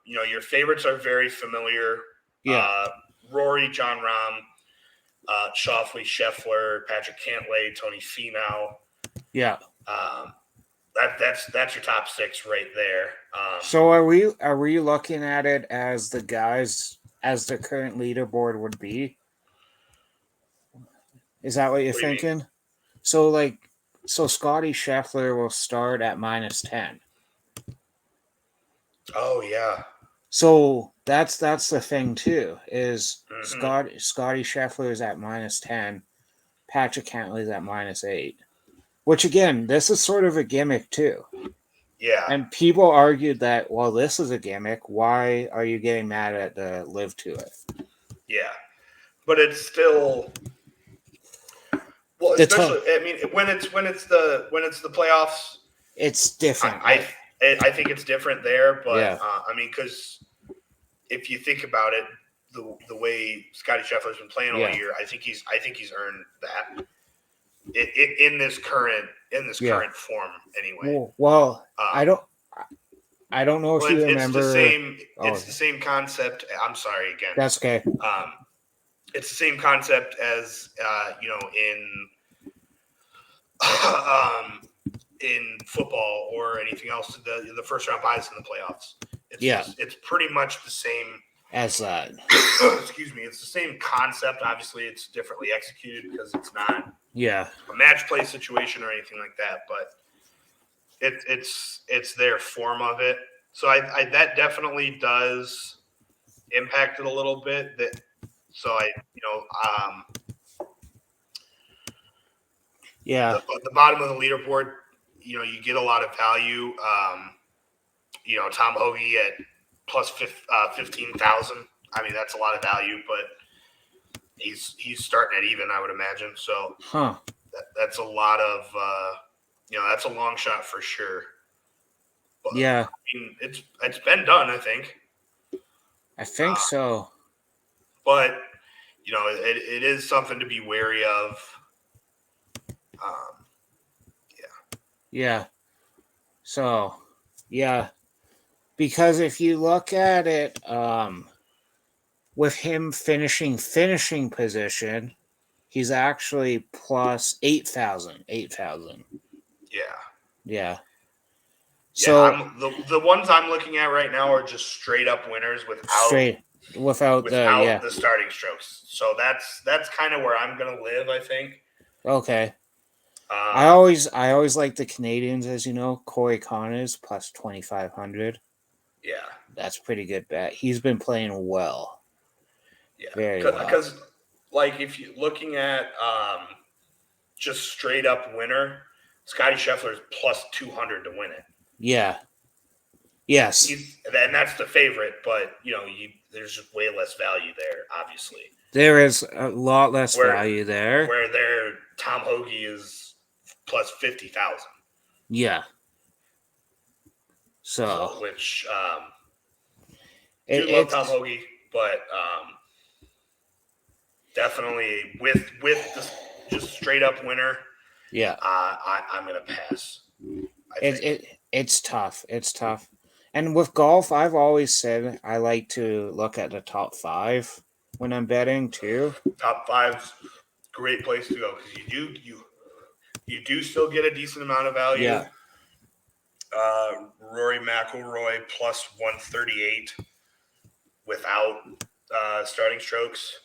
your favorites are very familiar. Yeah. Rory, Jon Rahm, Schauffele, Scheffler, Patrick Cantlay, Tony Finau. Yeah. That's your top six right there. So are we looking at it as the guys as the current leaderboard would be? Is that what you're thinking? So Scotty Scheffler will start at -10. Oh yeah. So that's the thing too. Is Hmm. Scotty Scheffler is at -10, Patrick Cantley's at -8. Which again, this is sort of a gimmick too. Yeah, And people argued that, well, this is a gimmick. Why are you getting mad at the Live to it? yeah, but it's still well, The to- especially I mean when it's the playoffs. it's different. I I think it's different there, but Yeah, I mean because if you think about it, the way Scotty Scheffler's been playing all yeah, year, I think he's earned that in this current yeah. form anyway. Well, Um, I don't know if well, you it's the remember. same. Oh, It's the same concept. I'm sorry again. that's okay. Um, it's the same concept as in in football or anything else. The first round buys in the playoffs. Yeah, It's pretty much the same. as that. Excuse me. It's the same concept. Obviously, it's differently executed because it's not Yeah, a match play situation or anything like that. But it's their form of it. So I that definitely does impact it a little bit. That so I yeah, the bottom of the leaderboard, you get a lot of value. Tom Hoagie at plus 15,000. I mean, that's a lot of value, but he's starting at even, I would imagine. So huh? that's a lot of that's a long shot for sure. But Yeah, I mean, it's been done, I think. I think so. But it is something to be wary of. Um, Yeah, so yeah, because if you look at it, with him finishing position, he's actually plus 8,000. 8,000. yeah. Yeah. Yeah, So the ones I'm looking at right now are just straight up winners straight without without the starting strokes. So that's kind of where I'm gonna live, I think. Okay. Um, I always like the Canadians, as you know. Corey Connors plus 2,500. yeah, That's pretty good bet. He's been playing well, yeah, very well. because like if you're looking at just straight up winner, Scotty Scheffler is plus 200 to win it. Yeah. Yes. And that's the favorite, but there's just way less value there, obviously. There is a lot less Where value there. where their Tom Hoagie is plus 50,000. Yeah. So So which do love Tom it's Hoagie, but definitely with the just straight up winner, yeah. I'm gonna pass. I It, think it it's tough. It's tough. And with golf, I've always said I like to look at the top 5 when I'm betting too. top five's great place to go because you do still get a decent amount of value. Yeah. Rory McIlroy plus 138 without starting strokes.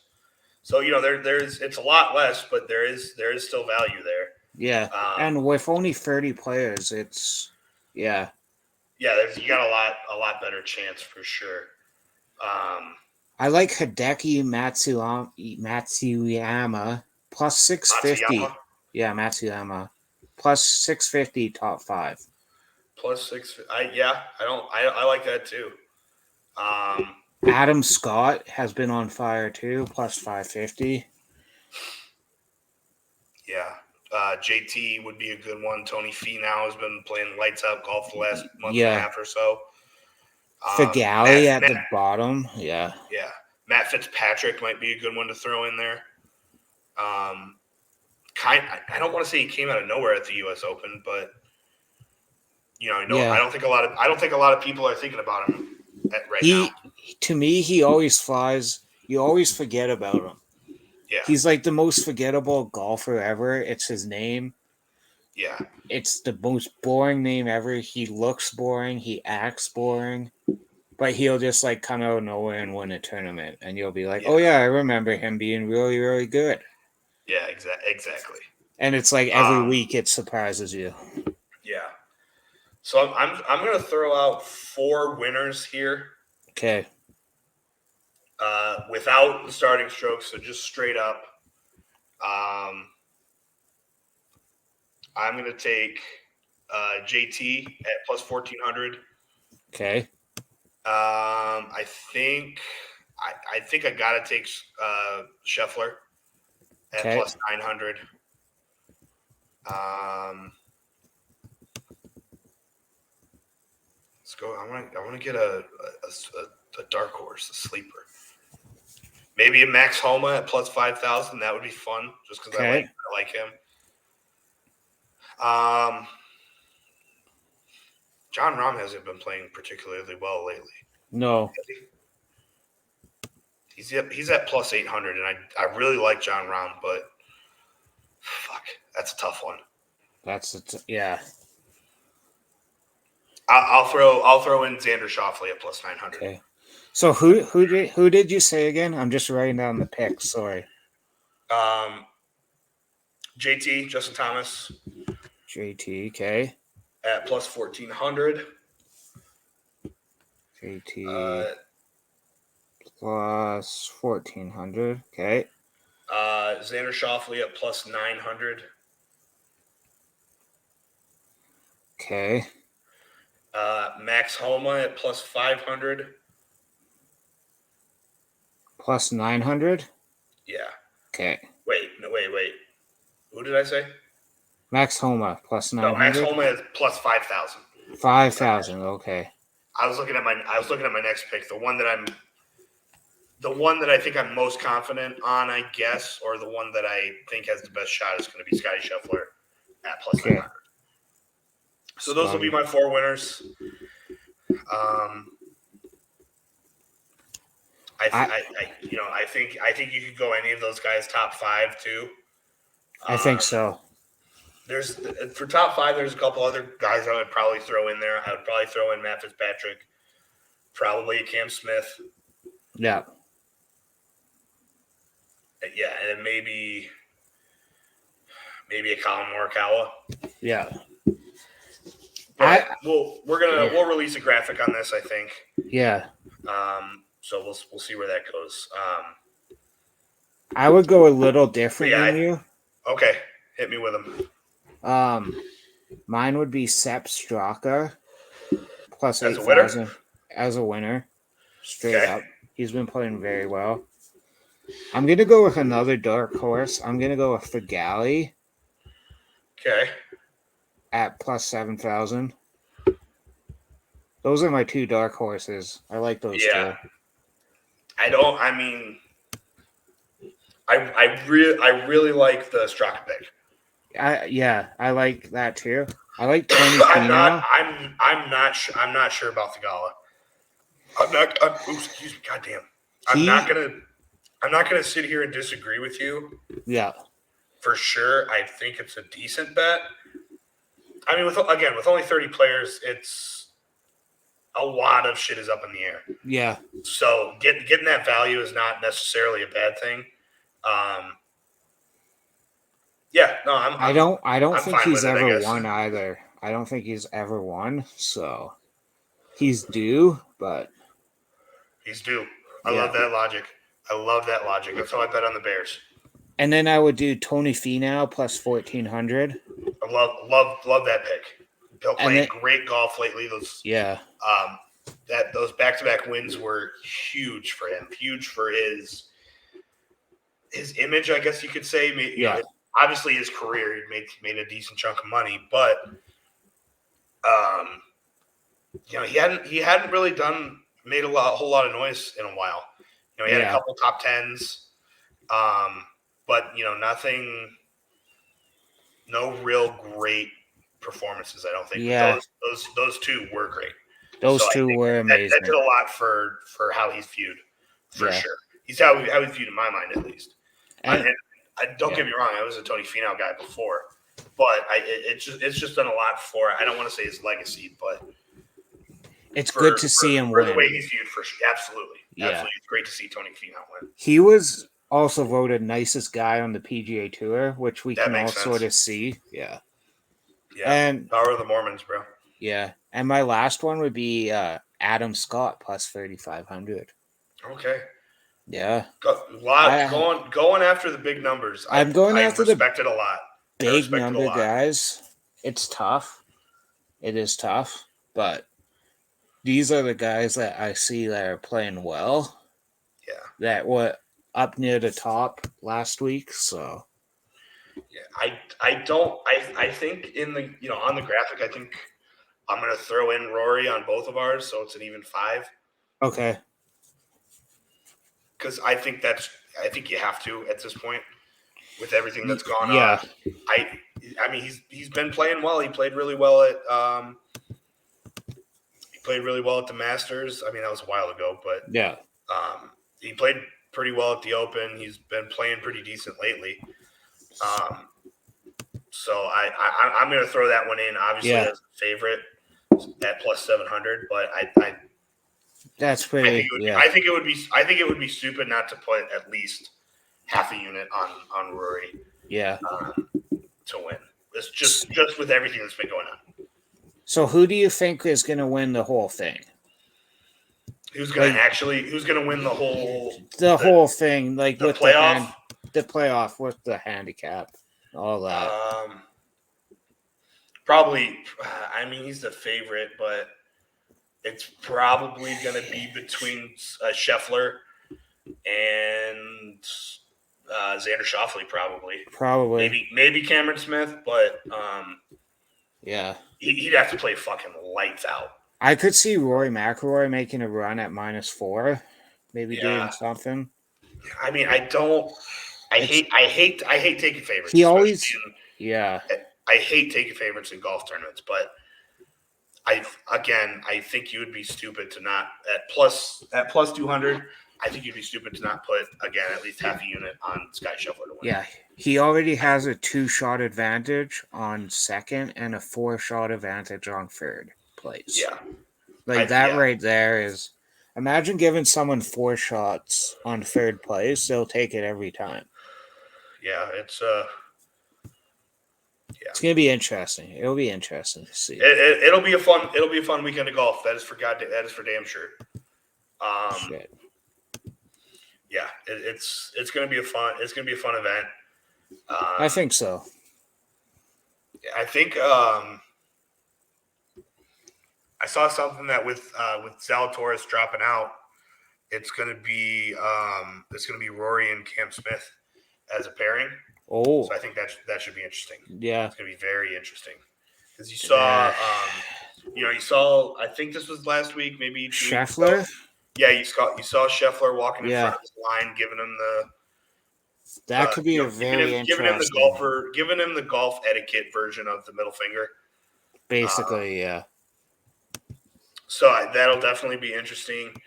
So there's it's a lot less, but there is still value there. Yeah. And with only 30 players, it's yeah. Yeah, you got a lot better chance for sure. I like Hideki Matsuyama plus 650. Matsuyama Yeah, Matsuyama plus 650 top 5. plus six. I like that too. Um, Adam Scott has been on fire too, plus 550. yeah, JT would be a good one. Tony Finau has been playing lights out golf the last month and a Yeah. half or so. Fagali at the bottom. Yeah. Yeah, Matt Fitzpatrick might be a good one to throw in there. I don't want to say he came out of nowhere at the U.S. Open, but Yeah. I don't think a lot of people are thinking about him right now. To me, he always flies. You always forget about him. Yeah, He's like the most forgettable golfer ever. It's his name. yeah, It's the most boring name ever. He looks boring. He acts boring. But he'll just like come out of nowhere and win a tournament. And you'll be like, yeah, oh, yeah, I remember him being really, really good. yeah, exactly. And it's like every week it surprises you. Yeah. So I'm going to throw out 4 winners here. Okay. Without the starting strokes, so just straight up. I'm going to take JT at plus 1,400. Okay. I think I gotta take Scheffler at Okay. plus 900. Let's go. I want to get a dark horse, a sleeper. Maybe a Max Homa at plus 5,000. That would be fun, just because Okay. I like him. John Rahm hasn't been playing particularly well lately. No. He's at plus 800, and I really like John Rahm, but fuck, that's a tough one. Yeah. I'll throw in Xander Schauffele at plus 900. Okay. So who did you say again? I'm just writing down the picks. Sorry. JT Justin Thomas. JT. Okay. At plus 1,400. JT plus 1,400. Okay. Xander Schauffele at plus 900. Okay. Max Homa at plus 500. Plus 900. Yeah. Okay. Wait. Who did I say? Max Homa plus 900. No, Max Homa is plus 5,000. 5,000. Okay. I was looking at my next pick. The one that I think I'm most confident on, I guess, or the one that I think has the best shot is going to be Scotty Scheffler at plus 900. So those will be my 4 winners. I think you could go any of those guys top 5 too. I think so. For top 5, there's a couple other guys I would probably throw in there. I would probably throw in Matt Fitzpatrick, probably Cam Smith. Yeah. Yeah, and then maybe a Colin Morikawa. Yeah. We'll release a graphic on this, I think. Yeah. So we'll see where that goes. I would go a little different than you. Okay, hit me with them. Mine would be Sepp Straka plus 8,000 as a winner. Straight up, he's been playing very well. I'm gonna go with another dark horse. I'm gonna go with Fagali. Okay. At plus 7,000. Those are my 2 dark horses. I like those 2. I really like the Straka pick. I like that too. I like Tony Finau. I'm not sure about the Gala. Excuse me. Goddamn. I'm not gonna sit here and disagree with you. Yeah. For sure, I think it's a decent bet. I mean, with only 30 players, it's a lot of shit is up in the air. Yeah. So getting that value is not necessarily a bad thing. I don't think he's ever won either. I don't think he's ever won. So he's due, but he's due. I love that logic. That's how I bet on the Bears. And then I would do Tony Finau plus 1,400. I love that pick. He'll play great golf lately. Those back-to-back wins were huge for him. Huge for his image, I guess you could say. You know, obviously his career, he made a decent chunk of money, but he hadn't really made a whole lot of noise in a while. You know, he had a couple top 10s, but no real great performances. I don't think. Yeah, those 2 were great. Those 2 were amazing. That did a lot for how he's viewed, for sure. He's how he's viewed in my mind, at least. And don't get me wrong, I was a Tony Finau guy before, but it's just done a lot for. I don't want to say his legacy, but it's good to see him win. The way he's viewed, for sure. Absolutely. It's great to see Tony Finau win. He was also voted nicest guy on the PGA Tour, which we can all sort of see. Yeah. Yeah. And Power of the Mormons, bro. Yeah. And my last one would be Adam Scott plus 3,500. Okay. Yeah. Going after the big numbers. I'm going I after the respect it a lot. big number guys. It's tough. It is tough, but these are the guys that I see that are playing well. Yeah. That were up near the top last week. So yeah, I think in the on the graphic, I think I'm gonna throw in Rory on both of ours, so it's an even 5. Okay. Because I think you have to at this point with everything that's gone Yeah. on. I mean he's been playing well. He played really well at the Masters. I mean that was a while ago, but Yeah. he played pretty well at the Open. He's been playing pretty decent lately. So I'm going to throw that one in, obviously, as a favorite at plus 700. But that's pretty. I think it would be stupid not to put at least half a unit on Rory. Yeah. To win. It's just with everything that's been going on. So who do you think is going to win the whole thing? Who's going to win the whole thing, like the with playoff? The playoff with the handicap, all that. Probably. I mean, he's the favorite, but it's probably going to be between Scheffler and Xander Schauffele, probably. Maybe Cameron Smith, but yeah, he'd have to play fucking lights out. I could see Rory McIlroy making a run at -4, maybe doing something. I mean, I hate taking favorites. He always, I hate taking favorites in golf tournaments, but I think you would be stupid to not at plus 200. I think you'd be stupid to not put at least half a unit on Sky Scheffler to win. Yeah, he already has a 2-shot advantage on second and a 4-shot advantage on third place. Yeah, right there is. Imagine giving someone 4 shots on third place; they'll take it every time. Yeah, it's gonna be interesting. It'll be interesting to see. It'll be a fun weekend of golf. That is for damn sure. Shit. Yeah, it's gonna be a fun event. I think so. I think I saw something that with Zalatoris dropping out, it's gonna be Rory and Cam Smith as a pairing. Oh, so I think that should be interesting. Yeah, it's gonna be very interesting because you saw I think this was last week, maybe Scheffler. Yeah, you saw Scheffler walking in front of his line, giving him the. That could be a very interesting. Giving him the golf etiquette version of the middle finger. Basically, yeah. So that'll definitely be interesting, and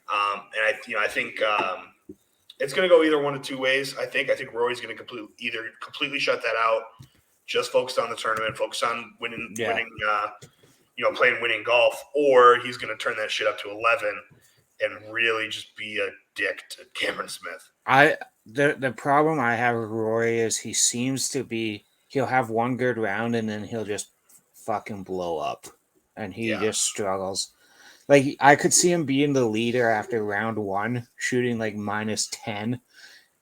I think it's going to go either one of two ways. I think Rory's going to completely shut that out, just focus on the tournament, focus on winning, playing winning golf, or he's going to turn that shit up to 11 and really just be a dick to Cameron Smith. The problem I have with Rory is he seems to be he'll have one good round and then he'll just fucking blow up, and he just struggles. Like I could see him being the leader after round 1, shooting like -10,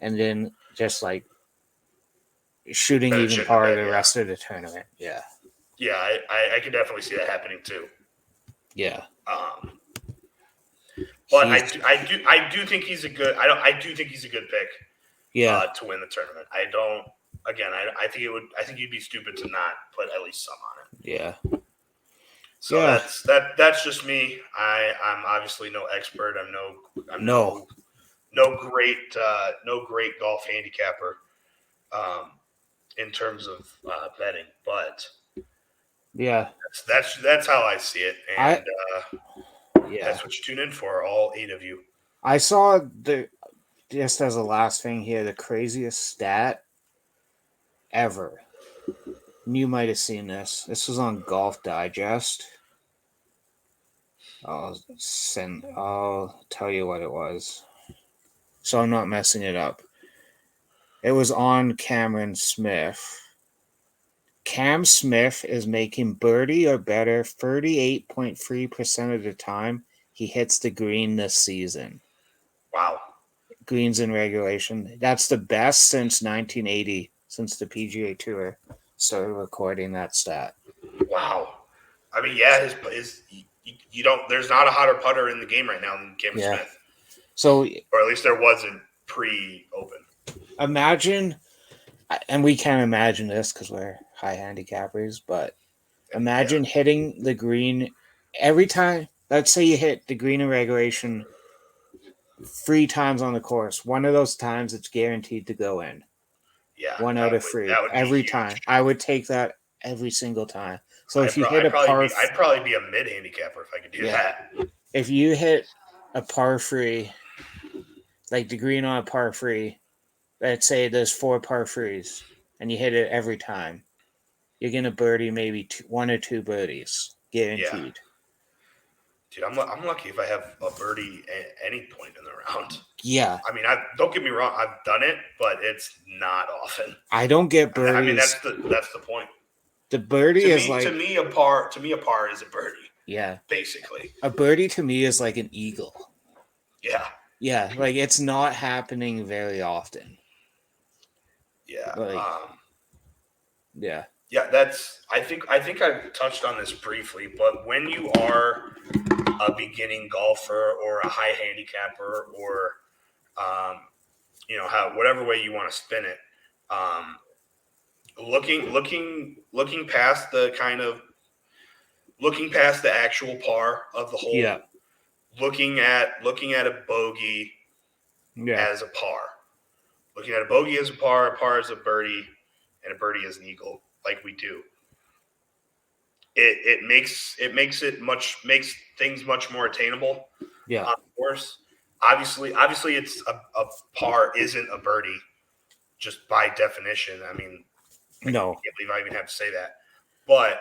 and then just like shooting even part of the rest of the tournament. Yeah. Yeah, I could definitely see that happening too. Yeah. But I do think he's a good pick. Yeah. To win the tournament. I think you'd be stupid to not put at least some on it. Yeah. So that's just me. I'm obviously no expert. I'm no great golf handicapper in terms of betting, but yeah, that's how I see it, and that's what you tune in for, all 8 of you. I saw just as a last thing here, the craziest stat ever. You might have seen this. This was on Golf Digest. I'll tell you what it was, so I'm not messing it up. It was on Cameron Smith. Cam Smith is making birdie or better 38.3% of the time he hits the green this season. Wow. Greens in regulation. That's the best since 1980, since the PGA Tour started recording that stat. Wow. I mean, yeah, his you don't. There's not a hotter putter in the game right now than Cameron Smith. So, or at least there wasn't pre-open. Imagine, and we can't imagine this because we're high handicappers, but imagine hitting the green every time. Let's say you hit the green in regulation 3 times on the course. One of those times it's guaranteed to go in. Yeah. 1 out of 3. That would every time. I would take that every single time. So if you hit a par... I'd probably be a mid-handicapper if I could do that. If you hit a par 3, like the green on a par 3, let's say there's 4 par 3s, and you hit it every time, you're going to birdie maybe 1 or 2 birdies, guaranteed. Yeah. Dude, I'm lucky if I have a birdie at any point in the round. Yeah. I mean, don't get me wrong, I've done it, but it's not often. I don't get birdies. I mean, that's the point. The birdie to me a par is a birdie. Yeah. Basically. A birdie to me is like an eagle. Yeah. Yeah, like it's not happening very often. Yeah. Yeah. Yeah, I think I've touched on this briefly, but when you are a beginning golfer or a high handicapper or whatever way you want to spin it, looking past the actual par of the hole. Yeah. Looking at a bogey as a par. Looking at a bogey as a par as a birdie, and a birdie as an eagle, like we do. It makes things much more attainable. Yeah. Of course. Obviously it's a par isn't a birdie just by definition. I mean, no. I can't believe I even have to say that. But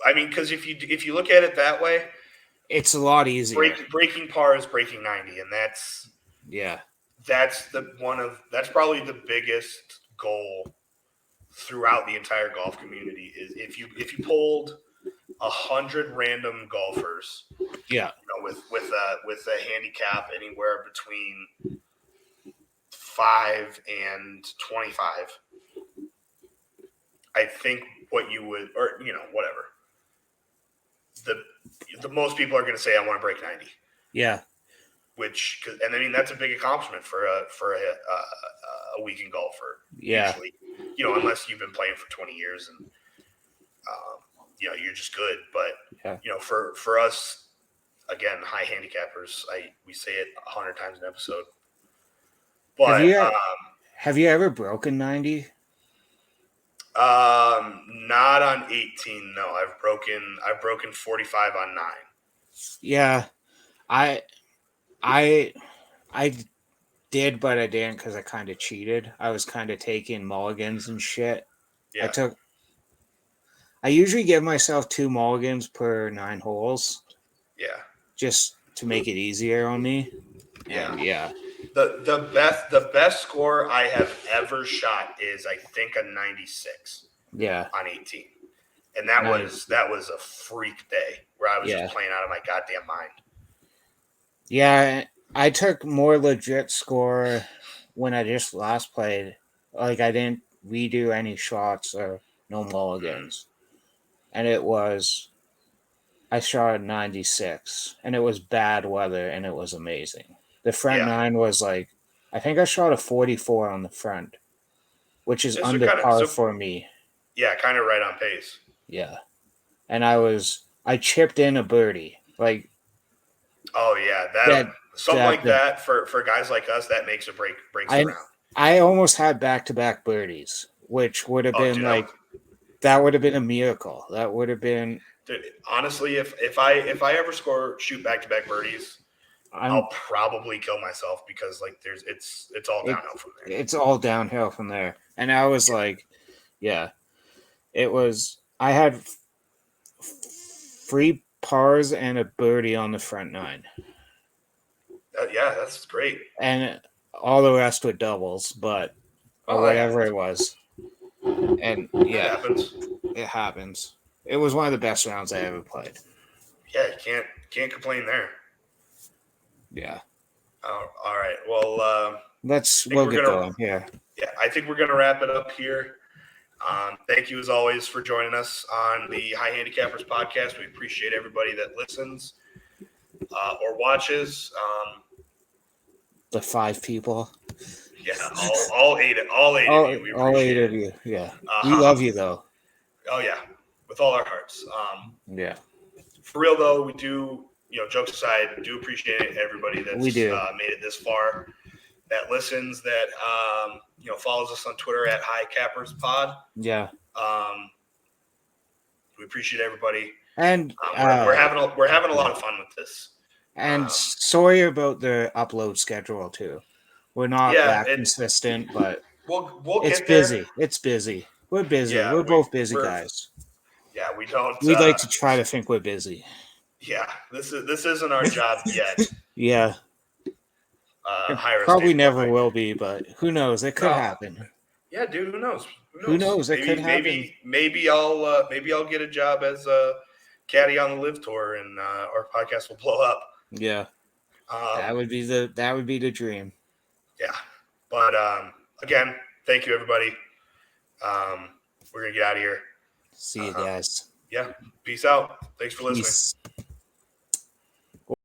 I mean, because if you look at it that way, it's a lot easier. Breaking par is breaking 90, and that's probably the biggest goal throughout the entire golf community is if you polled 100 random golfers, with a handicap anywhere between 5 and 25, I think what you would, or whatever, the most people are going to say I want to break 90. Yeah. And I mean that's a big accomplishment for a weekend golfer. Yeah. Usually, unless you've been playing for 20 years and you're just good. But for us, again, high handicappers, we say it 100 times an episode. But have you ever broken 90? Not on 18. No, I've broken 45 on 9. Yeah, I did, but I didn't because I kind of cheated. I was kind of taking mulligans and shit. Yeah. I usually give myself 2 mulligans per 9 holes. Yeah. Just to make it easier on me. Yeah. And yeah. The best score I have ever shot is I think a 96. Yeah. On 18. And that was a freak day where I was just playing out of my goddamn mind. Yeah, I took more legit score when I just last played. Like I didn't redo any shots or no mulligans. And I shot a 96 and it was bad weather and it was amazing. The front 9 was like, I think I shot a 44 on the front, which is under par for me. Yeah, kind of right on pace. Yeah. And I chipped in a birdie. Like, oh yeah, that for guys like us that makes or breaks the round. I almost had back-to-back birdies, which would have been that would have been a miracle. That would have been. Dude, honestly, if I ever shoot back-to-back birdies, I'll probably kill myself because it's all downhill from there. It's all downhill from there, and I was like, yeah, it was. I had 3 pars and a birdie on the front 9. Yeah, that's great. And all the rest were doubles, or whatever it was. And it happens. It happens. It was one of the best rounds I ever played. Yeah, you can't complain there. Yeah. All right. Well, We'll get going here. Yeah, I think we're gonna wrap it up here. Thank you as always for joining us on the High Handicappers podcast. We appreciate everybody that listens or watches. The 5 people. Yeah, all eight of you. We appreciate all 8 it. of you. Yeah. We love you though. Oh yeah, with all our hearts. Yeah. For real though, we do. Jokes aside, do appreciate everybody that's We do. Made it this far, that listens, that follows us on Twitter at High Cappers Pod. Yeah. We appreciate everybody, and we're having a lot of fun with this. And sorry about the upload schedule too. We're not that consistent, but we'll it's get busy. there. It's busy. We're busy. Yeah, we're both busy guys. Yeah, we don't. We'd like to try to think we're busy. Yeah, this isn't our job yet. Yeah. Probably never will be, but who knows? It could happen. Yeah, dude, who knows? Who knows? It could happen. Maybe I'll get a job as a caddy on the Live Tour, and our podcast will blow up. Yeah, that would be the dream. Yeah, but again, thank you everybody. We're gonna get out of here. See you guys. Yeah, peace out. Thanks for listening.